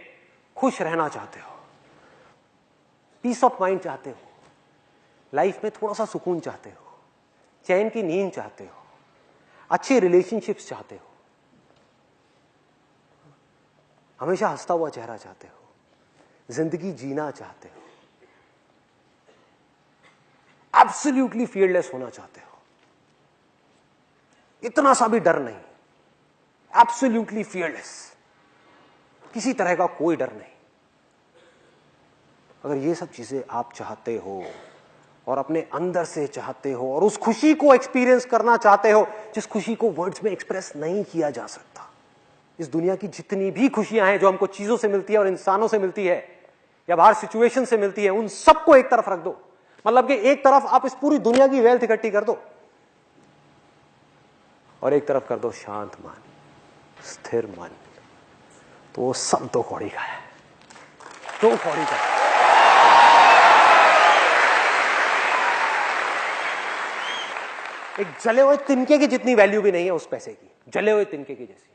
खुश रहना चाहते हो, पीस ऑफ माइंड चाहते हो, लाइफ में थोड़ा सा सुकून चाहते हो, चैन की नींद चाहते हो, अच्छे रिलेशनशिप्स चाहते हो, हमेशा हंसता हुआ चेहरा चाहते हो, जिंदगी जीना चाहते हो, एब्सोल्युटली फियरलेस होना चाहते हो, इतना सा भी डर नहीं, एब्सोल्युटली फियरलेस, किसी तरह का कोई डर नहीं, अगर ये सब चीजें आप चाहते हो और अपने अंदर से चाहते हो और उस खुशी को एक्सपीरियंस करना चाहते हो जिस खुशी को वर्ड्स में एक्सप्रेस नहीं किया जा सकता। इस दुनिया की जितनी भी खुशियां हैं जो हमको चीजों से मिलती है और इंसानों से मिलती है या बाहर सिचुएशन से मिलती है, उन सबको एक तरफ रख दो। मतलब कि एक तरफ आप इस पूरी दुनिया की वेल्थ इकट्ठी कर दो और एक तरफ कर दो शांत मन, स्थिर मन, तो वो सब 2 कौड़ी का है, 2 कौड़ी का है। एक जले हुए तिनके की जितनी वैल्यू भी नहीं है उस पैसे की, जले हुए तिनके की जैसी।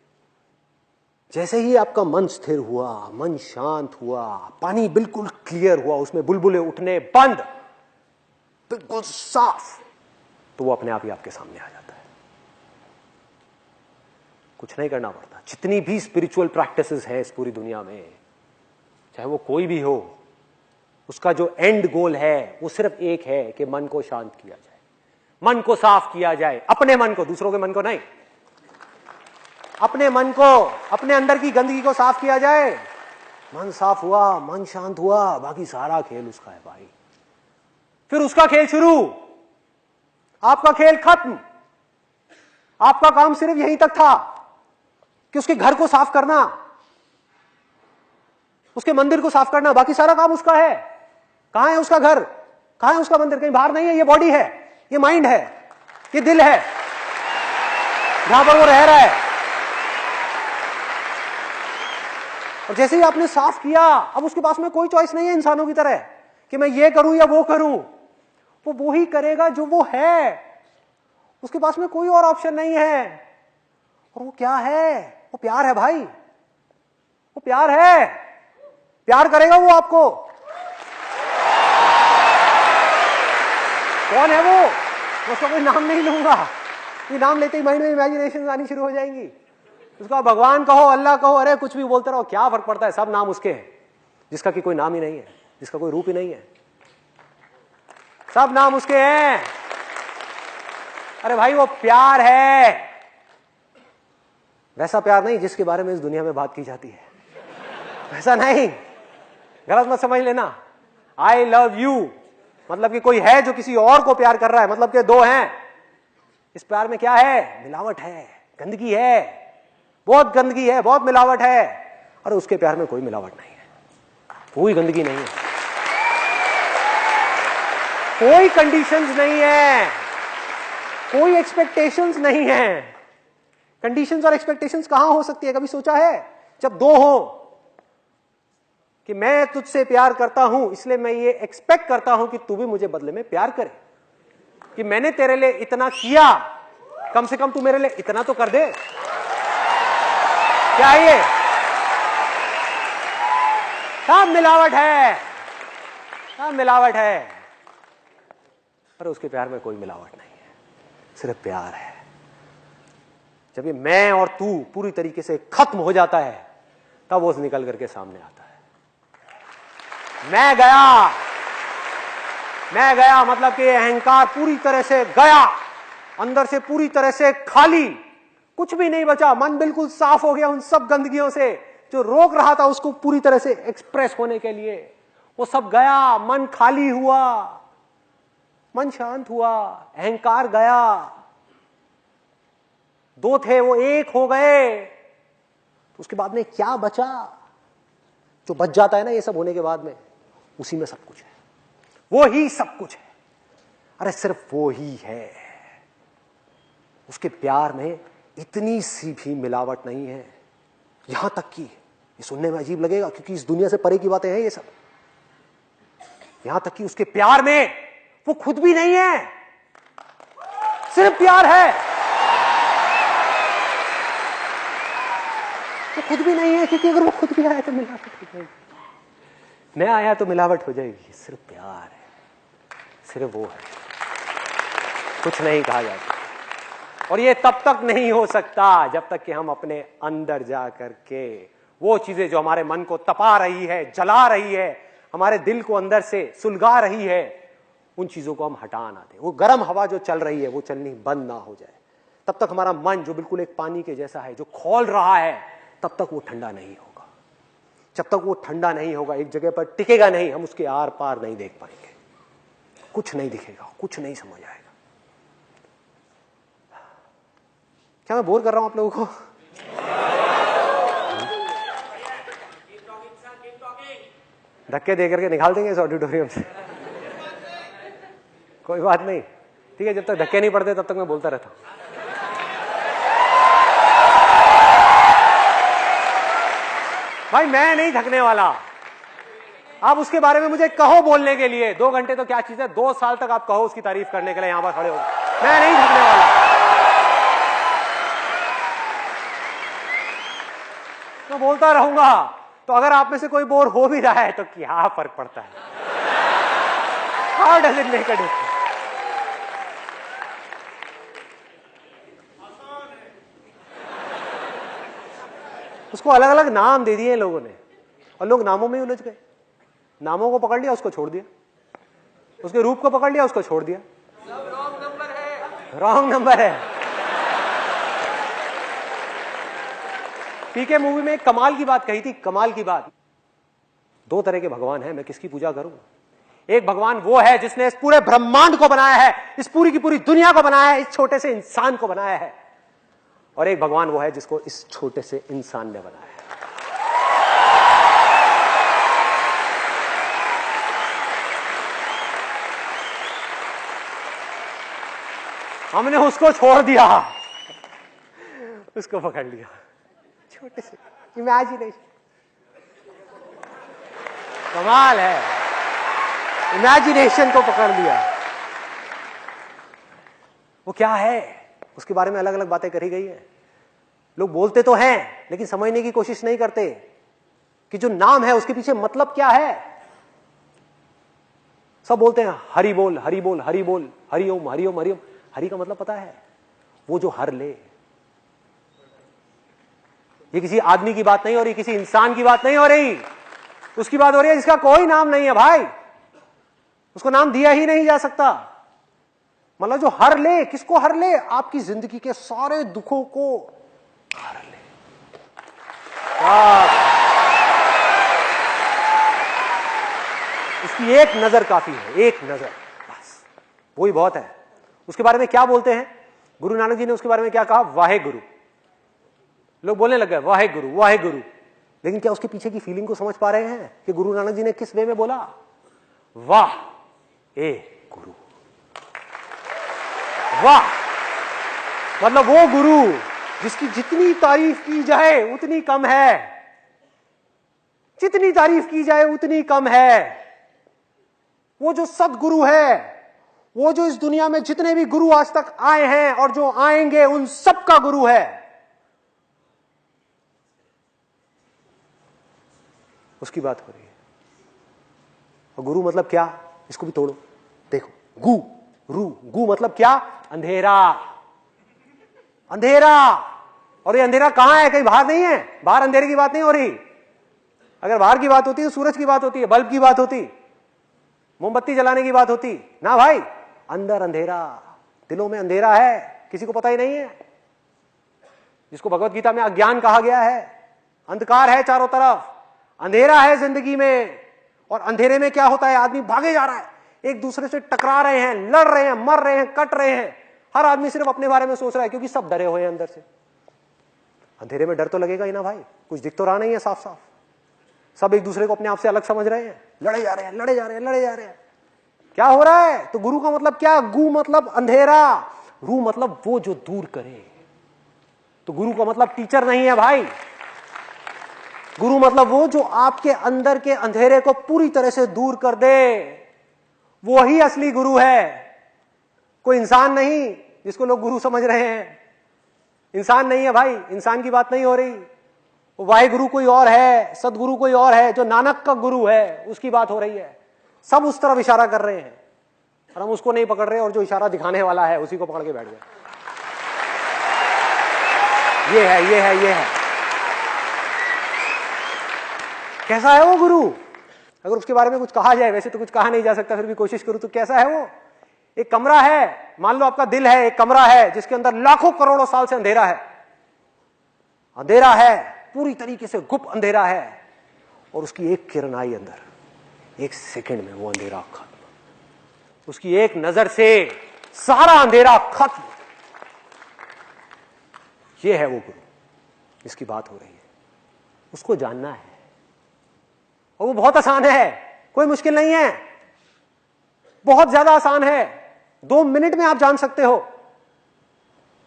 जैसे ही आपका मन स्थिर हुआ, मन शांत हुआ, पानी बिल्कुल क्लियर हुआ, उसमें बुलबुले उठने बंद, बिल्कुल साफ, तो वो अपने आप ही आपके सामने आ जाता है। कुछ नहीं करना पड़ता। जितनी भी स्पिरिचुअल प्रैक्टिसेस है इस पूरी दुनिया में, चाहे वो कोई भी हो, उसका जो एंड गोल है वो सिर्फ एक है कि मन को शांत किया जाए, मन को साफ किया जाए, अपने मन को, दूसरों के मन को नहीं, अपने मन को, अपने अंदर की गंदगी को साफ किया जाए। मन साफ हुआ, मन शांत हुआ, बाकी सारा खेल उसका है भाई। फिर उसका खेल शुरू, आपका खेल खत्म। आपका काम सिर्फ यहीं तक था कि उसके घर को साफ करना, उसके मंदिर को साफ करना, बाकी सारा काम उसका है। कहां है उसका घर, कहां है उसका मंदिर? कहीं बाहर नहीं है। ये बॉडी है, ये माइंड है, ये दिल है, जहां पर वो रह रहा है। और जैसे ही आपने साफ किया, अब उसके पास में कोई चॉइस नहीं है इंसानों की तरह कि मैं ये करूं या वो करूं। वो ही करेगा जो वो है, उसके पास में कोई और ऑप्शन नहीं है। और वो क्या है? वो प्यार है भाई, वो प्यार है। प्यार करेगा वो आपको। कौन है वो? मैं उसका कोई नाम नहीं लूंगा, ये नाम लेते ही माइंड में इमेजिनेशन आनी शुरू हो जाएंगी। उसका भगवान कहो, अल्लाह कहो, अरे कुछ भी बोलते रहो, क्या फर्क पड़ता है, सब नाम उसके हैं। जिसका कि कोई नाम ही नहीं है, जिसका कोई रूप ही नहीं है, सब नाम उसके हैं। अरे भाई वो प्यार है, वैसा प्यार नहीं जिसके बारे में इस दुनिया में बात की जाती है, वैसा नहीं, गलत मत समझ लेना। आई लव यू मतलब कि कोई है जो किसी और को प्यार कर रहा है, मतलब कि 2 हैं। इस प्यार में क्या है? मिलावट है, गंदगी है, बहुत गंदगी है, बहुत मिलावट है। और उसके प्यार में कोई मिलावट नहीं है, कोई गंदगी नहीं है, कोई कंडीशंस नहीं है, कोई एक्सपेक्टेशंस नहीं है। कंडीशंस और एक्सपेक्टेशंस कहां हो सकती है? कभी सोचा है? जब 2 हो कि मैं तुझसे प्यार करता हूं इसलिए मैं ये एक्सपेक्ट करता हूं कि तू भी मुझे बदले में प्यार करे, कि मैंने तेरे लिए इतना किया, कम से कम तू मेरे लिए इतना तो कर दे। क्या है ये? सब मिलावट है, सब मिलावट है। पर उसके प्यार में कोई मिलावट नहीं है, सिर्फ प्यार है। जब ये मैं और तू पूरी तरीके से खत्म हो जाता है, तब वो निकल करके सामने आता है। मैं गया मतलब कि अहंकार पूरी तरह से गया, अंदर से पूरी तरह से खाली, कुछ भी नहीं बचा, मन बिल्कुल साफ हो गया उन सब गंदगियों से जो रोक रहा था उसको पूरी तरह से एक्सप्रेस होने के लिए। वो सब गया, मन खाली हुआ, मन शांत हुआ, अहंकार गया, दो थे वो एक हो गए। तो उसके बाद में क्या बचा? जो बच जाता है ना ये सब होने के बाद में, उसी में सब कुछ है, वो ही सब कुछ है। अरे सिर्फ वो ही है। उसके प्यार में इतनी सी भी मिलावट नहीं है। यहां तक कि ये सुनने में अजीब लगेगा क्योंकि इस दुनिया से परे की बातें हैं ये सब। यहां तक कि उसके प्यार में वो खुद भी नहीं है, सिर्फ प्यार है। वो खुद भी नहीं है क्योंकि अगर वो खुद भी आया तो मिलावट हो जाएगी, मैं आया तो मिलावट हो जाएगी। सिर्फ प्यार है, सिर्फ वो है, कुछ नहीं कहा जाता। और ये तब तक नहीं हो सकता जब तक कि हम अपने अंदर जा करके वो चीजें जो हमारे मन को तपा रही है, जला रही है, हमारे दिल को अंदर से सुलगा रही है, उन चीजों को हम हटा ना दें। वो गर्म हवा जो चल रही है वो चलनी बंद ना हो जाए, तब तक हमारा मन जो बिल्कुल एक पानी के जैसा है जो खौल रहा है, तब तक वो ठंडा नहीं होगा। जब तक वो ठंडा नहीं होगा, एक जगह पर टिकेगा नहीं, हम उसके आर पार नहीं देख पाएंगे, कुछ नहीं दिखेगा, कुछ नहीं समझ आएगा। क्या मैं बोर कर रहा हूं आप लोगों को? धक्के दे करके निकाल देंगे इस ऑडिटोरियम से, कोई बात नहीं, ठीक है। जब तक धक्के नहीं पड़ते तब तक मैं बोलता रहता हूं। भाई मैं नहीं थकने वाला। आप उसके बारे में मुझे कहो बोलने के लिए, 2 घंटे तो क्या चीज है, 2 साल तक आप कहो उसकी तारीफ करने के लिए, यहां पर खड़े हो, मैं नहीं थकने वाला। मैं बोलता रहूंगा। तो अगर आप में से कोई बोर हो भी रहा है तो क्या फर्क पड़ता है? How does it make a difference? उसको अलग अलग नाम दे दिए लोगों ने और लोग नामों में ही उलझ गए। नामों को पकड़ लिया, उसको छोड़ दिया, उसके रूप को पकड़ लिया, उसको छोड़ दिया। रॉन्ग नंबर है। पीके मूवी में एक कमाल की बात कही थी, कमाल की बात। 2 तरह के भगवान हैं, मैं किसकी पूजा करूं? एक भगवान वो है जिसने इस पूरे ब्रह्मांड को बनाया है, इस पूरी की पूरी दुनिया को बनाया है, इस छोटे से इंसान को बनाया है। और एक भगवान वो है जिसको इस छोटे से इंसान ने बनाया है। हमने उसको छोड़ दिया, उसको पकड़ लिया, छोटे से इमेजिनेशन। कमाल है, इमेजिनेशन को पकड़ लिया। वो क्या है उसके बारे में अलग अलग बातें करी गई है। लोग बोलते तो हैं लेकिन समझने की कोशिश नहीं करते कि जो नाम है उसके पीछे मतलब क्या है। सब बोलते हैं हरि बोल हरि बोल हरि बोल, हरिओम हरिओम हरिओम। हरि का मतलब पता है? वो जो हर ले। ये किसी आदमी की बात नहीं हो रही, किसी इंसान की बात नहीं हो रही, उसकी बात हो रही है जिसका कोई नाम नहीं है भाई, उसको नाम दिया ही नहीं जा सकता। मतलब जो हर ले, किसको हर ले? आपकी जिंदगी के सारे दुखों को हर ले। उसकी एक नजर काफी है, एक नजर बस, वही बहुत है। उसके बारे में क्या बोलते हैं? गुरु नानक जी ने उसके बारे में क्या कहा? वाहे गुरु। लोग बोलने लग गए वाहे गुरु वाहे गुरु, लेकिन क्या उसके पीछे की फीलिंग को समझ पा रहे हैं कि गुरु नानक जी ने किस वे में बोला? वाह ए गुरु, वाह मतलब वो गुरु जिसकी जितनी तारीफ की जाए उतनी कम है, जितनी तारीफ की जाए उतनी कम है। वो जो सदगुरु है, वो जो इस दुनिया में जितने भी गुरु आज तक आए हैं और जो आएंगे उन सब का गुरु है, उसकी बात हो रही है। और गुरु मतलब क्या? इसको भी तोड़ो, देखो। गु रू, गु मतलब क्या? अंधेरा, अंधेरा। और ये अंधेरा कहां है? कहीं बाहर नहीं है, बाहर अंधेरे की बात नहीं हो रही। अगर बाहर की बात होती तो सूरज की बात होती है, बल्ब की बात होती, मोमबत्ती जलाने की बात होती ना भाई। अंदर अंधेरा, दिलों में अंधेरा है, किसी को पता ही नहीं है, जिसको भगवत गीता में अज्ञान कहा गया है। अंधकार है चारों तरफ, अंधेरा है जिंदगी में, और अंधेरे में क्या होता है, आदमी भागे जा रहा है, एक दूसरे से टकरा रहे हैं, लड़ रहे हैं, मर रहे हैं, कट रहे हैं। हर आदमी सिर्फ अपने बारे में सोच रहा है, क्योंकि सब डरे हुए हैं अंदर से। अंधेरे में डर तो लगेगा ही ना भाई, कुछ दिख तो रहा नहीं है साफ साफ। सब एक दूसरे को अपने आप से अलग समझ रहे हैं, लड़े जा रहे हैं, लड़े जा रहे हैं, लड़े जा रहे हैं। क्या हो रहा है? तो गुरु का मतलब क्या? गु मतलब अंधेरा, रू मतलब वो जो दूर करे। तो गुरु का मतलब टीचर नहीं है भाई, गुरु मतलब वो जो आपके अंदर के अंधेरे को पूरी तरह से दूर कर दे, वो ही असली गुरु है। कोई इंसान नहीं जिसको लोग गुरु समझ रहे हैं, इंसान नहीं है भाई, इंसान की बात नहीं हो रही। वो वाहिगुरु कोई और है, सदगुरु कोई और है, जो नानक का गुरु है उसकी बात हो रही है। सब उस तरफ इशारा कर रहे हैं और हम उसको नहीं पकड़ रहे, और जो इशारा दिखाने वाला है उसी को पकड़ के बैठ गए। ये है, ये है, ये है। कैसा है वो गुरु? अगर उसके बारे में कुछ कहा जाए, वैसे तो कुछ कहा नहीं जा सकता, फिर भी कोशिश करूं तो कैसा है वो? एक कमरा है, मान लो आपका दिल है, एक कमरा है जिसके अंदर लाखों करोड़ों साल से अंधेरा है। अंधेरा है, पूरी तरीके से गुप्त अंधेरा है, और उसकी एक किरण आई अंदर, एक सेकंड में वो अंधेरा खत्म। उसकी एक नजर से सारा अंधेरा खत्म। ये है वो गुरु जिसकी बात हो रही है। उसको जानना है, और वो बहुत आसान है, कोई मुश्किल नहीं है, बहुत ज्यादा आसान है। 2 मिनट में आप जान सकते हो।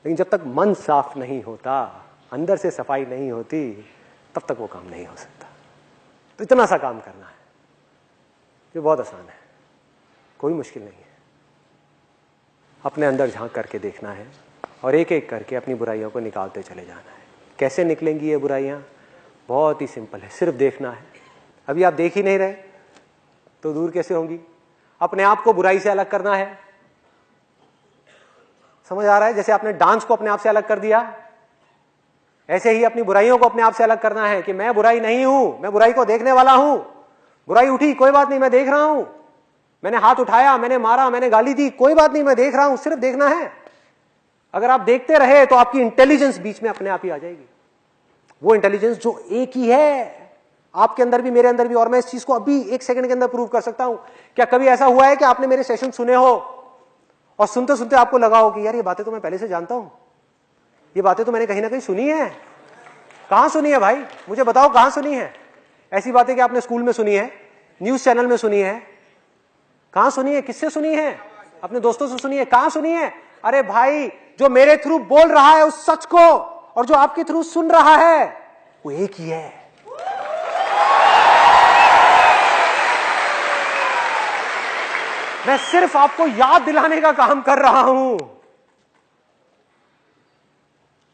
लेकिन जब तक मन साफ नहीं होता, अंदर से सफाई नहीं होती, तब तक वो काम नहीं हो सकता। तो इतना सा काम करना है, ये बहुत आसान है, कोई मुश्किल नहीं है। अपने अंदर झांक करके देखना है, और एक एक करके अपनी बुराइयों को निकालते चले जाना है। कैसे निकलेंगी ये बुराइयां? बहुत ही सिंपल है, सिर्फ देखना है। अभी आप देख ही नहीं रहे तो दूर कैसे होंगी? अपने आप को बुराई से अलग करना है। समझ आ रहा है? जैसे आपने डांस को अपने आप से अलग कर दिया, ऐसे ही अपनी बुराइयों को अपने आप से अलग करना है कि मैं बुराई नहीं हूं, मैं बुराई को देखने वाला हूं। बुराई उठी, कोई बात नहीं, मैं देख रहा हूं। मैंने हाथ उठाया, मैंने मारा, मैंने गाली दी, कोई बात नहीं, मैं देख रहा हूं। सिर्फ देखना है। अगर आप देखते रहे तो आपकी इंटेलिजेंस बीच में अपने आप ही आ जाएगी। वो इंटेलिजेंस जो एक ही है, आपके अंदर भी, मेरे अंदर भी। और मैं इस चीज को अभी 1 सेकंड के अंदर प्रूव कर सकता हूं। क्या कभी ऐसा हुआ है कि आपने मेरे सेशन सुने हो और सुनते सुनते आपको लगा हो कि यार ये बातें तो मैं पहले से जानता हूं, ये बातें तो मैंने कहीं ना कहीं सुनी है? कहां सुनी है भाई? मुझे बताओ कहां सुनी है? ऐसी बातें कि आपने स्कूल में सुनी है, न्यूज चैनल में सुनी है, कहां सुनी है? किससे सुनी है? अपने दोस्तों से सुनी है? कहां सुनी है? अरे भाई, जो मेरे थ्रू बोल रहा है उस सच को, और जो आपके थ्रू सुन रहा है, वो एक ही है। मैं सिर्फ आपको याद दिलाने का काम कर रहा हूं,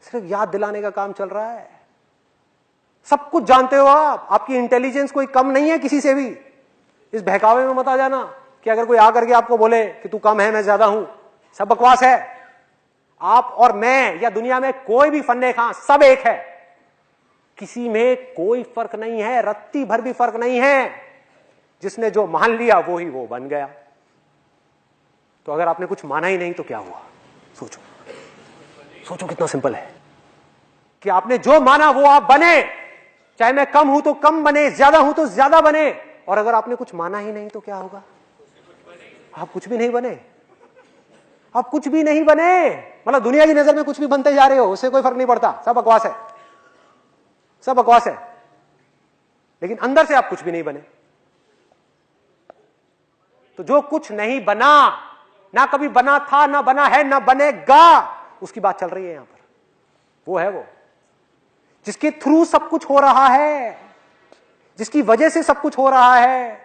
सिर्फ याद दिलाने का काम चल रहा है। सब कुछ जानते हो आप, आपकी इंटेलिजेंस कोई कम नहीं है किसी से भी। इस बहकावे में मत आ जाना कि अगर कोई आकर के आपको बोले कि तू कम है, मैं ज्यादा हूं। सब बकवास है। आप और मैं या दुनिया में कोई भी फन्ने खां, सब एक है। किसी में कोई फर्क नहीं है, रत्ती भर भी फर्क नहीं है। जिसने जो मान लिया वो ही वो बन गया। तो अगर आपने कुछ माना ही नहीं तो क्या हुआ? सोचो, सोचो कितना सिंपल है कि आपने जो माना वो आप बने। चाहे मैं कम हूं तो कम बने, ज्यादा हूं तो ज्यादा बने। और अगर आपने कुछ माना ही नहीं तो क्या होगा? आप कुछ भी नहीं बने। आप कुछ भी नहीं बने, मतलब दुनिया की नजर में कुछ भी बनते जा रहे हो, उससे कोई फर्क नहीं पड़ता। सब बकवास है, सब बकवास है। लेकिन अंदर से आप कुछ भी नहीं बने। तो जो कुछ नहीं बना, ना कभी बना था, ना बना है, ना बनेगा, उसकी बात चल रही है यहां पर। वो है वो जिसके थ्रू सब कुछ हो रहा है, जिसकी वजह से सब कुछ हो रहा है,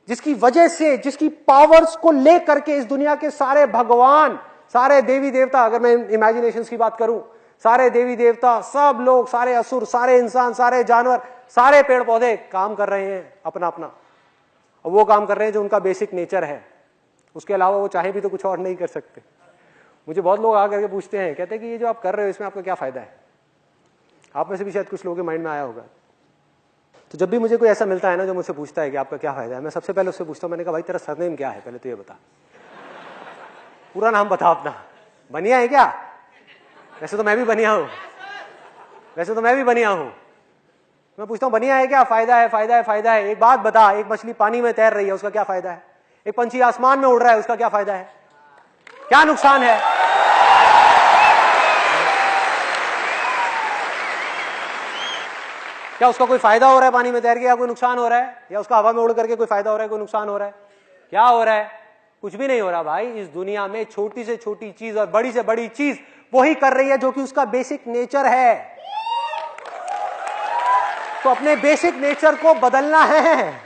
जिसकी वजह से, जिसकी पावर्स को लेकर के इस दुनिया के सारे भगवान, सारे देवी देवता, अगर मैं इमेजिनेशंस की बात करूं, सारे देवी देवता, सब लोग, सारे असुर, सारे इंसान, सारे जानवर, सारे पेड़ पौधे काम कर रहे हैं अपना अपना। और वो काम कर रहे हैं जो उनका बेसिक नेचर है। उसके अलावा वो चाहे भी तो कुछ और नहीं कर सकते। मुझे बहुत लोग आकर के पूछते हैं, कहते हैं कि ये जो आप कर रहे हो इसमें आपका क्या फायदा है? आप में से भी शायद कुछ लोगों के माइंड में आया होगा। तो जब भी मुझे कोई ऐसा मिलता है ना जो मुझसे पूछता है कि आपका क्या फायदा है, मैं सबसे पहले उससे पूछता हूं, मैंने कहा भाई तेरा सरनेम क्या है, पहले तो ये बता, पूरा नाम बता अपना। बनिया है क्या? वैसे तो मैं भी बनिया हूं, वैसे तो मैं भी बनिया हूं। मैं पूछता हूं बनिया है क्या? फायदा है, फायदा है, फायदा है। एक बात बता, एक मछली पानी में तैर रही है, उसका क्या फायदा है? एक पंछी आसमान में उड़ रहा है, उसका क्या फायदा है? क्या नुकसान है? क्या उसका कोई फायदा हो रहा है पानी में तैर के, या कोई नुकसान हो रहा है? या उसका हवा में उड़ करके कोई फायदा हो रहा है, कोई नुकसान हो रहा है? क्या हो रहा है? कुछ भी नहीं हो रहा भाई। इस दुनिया में छोटी से छोटी चीज और बड़ी से बड़ी चीज वही कर रही है जो कि उसका बेसिक नेचर है। तो अपने बेसिक नेचर को बदलना है।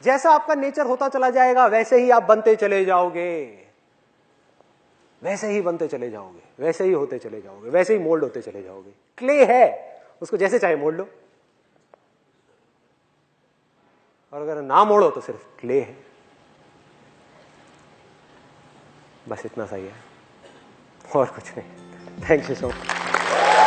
जैसा आपका नेचर होता चला जाएगा वैसे ही आप बनते चले जाओगे, वैसे ही बनते चले जाओगे, वैसे ही होते चले जाओगे, वैसे ही मोल्ड होते चले जाओगे। क्ले है, उसको जैसे चाहे मोड़ लो, और अगर ना मोड़ो तो सिर्फ क्ले है। बस इतना सही है और कुछ नहीं। Thank you so much.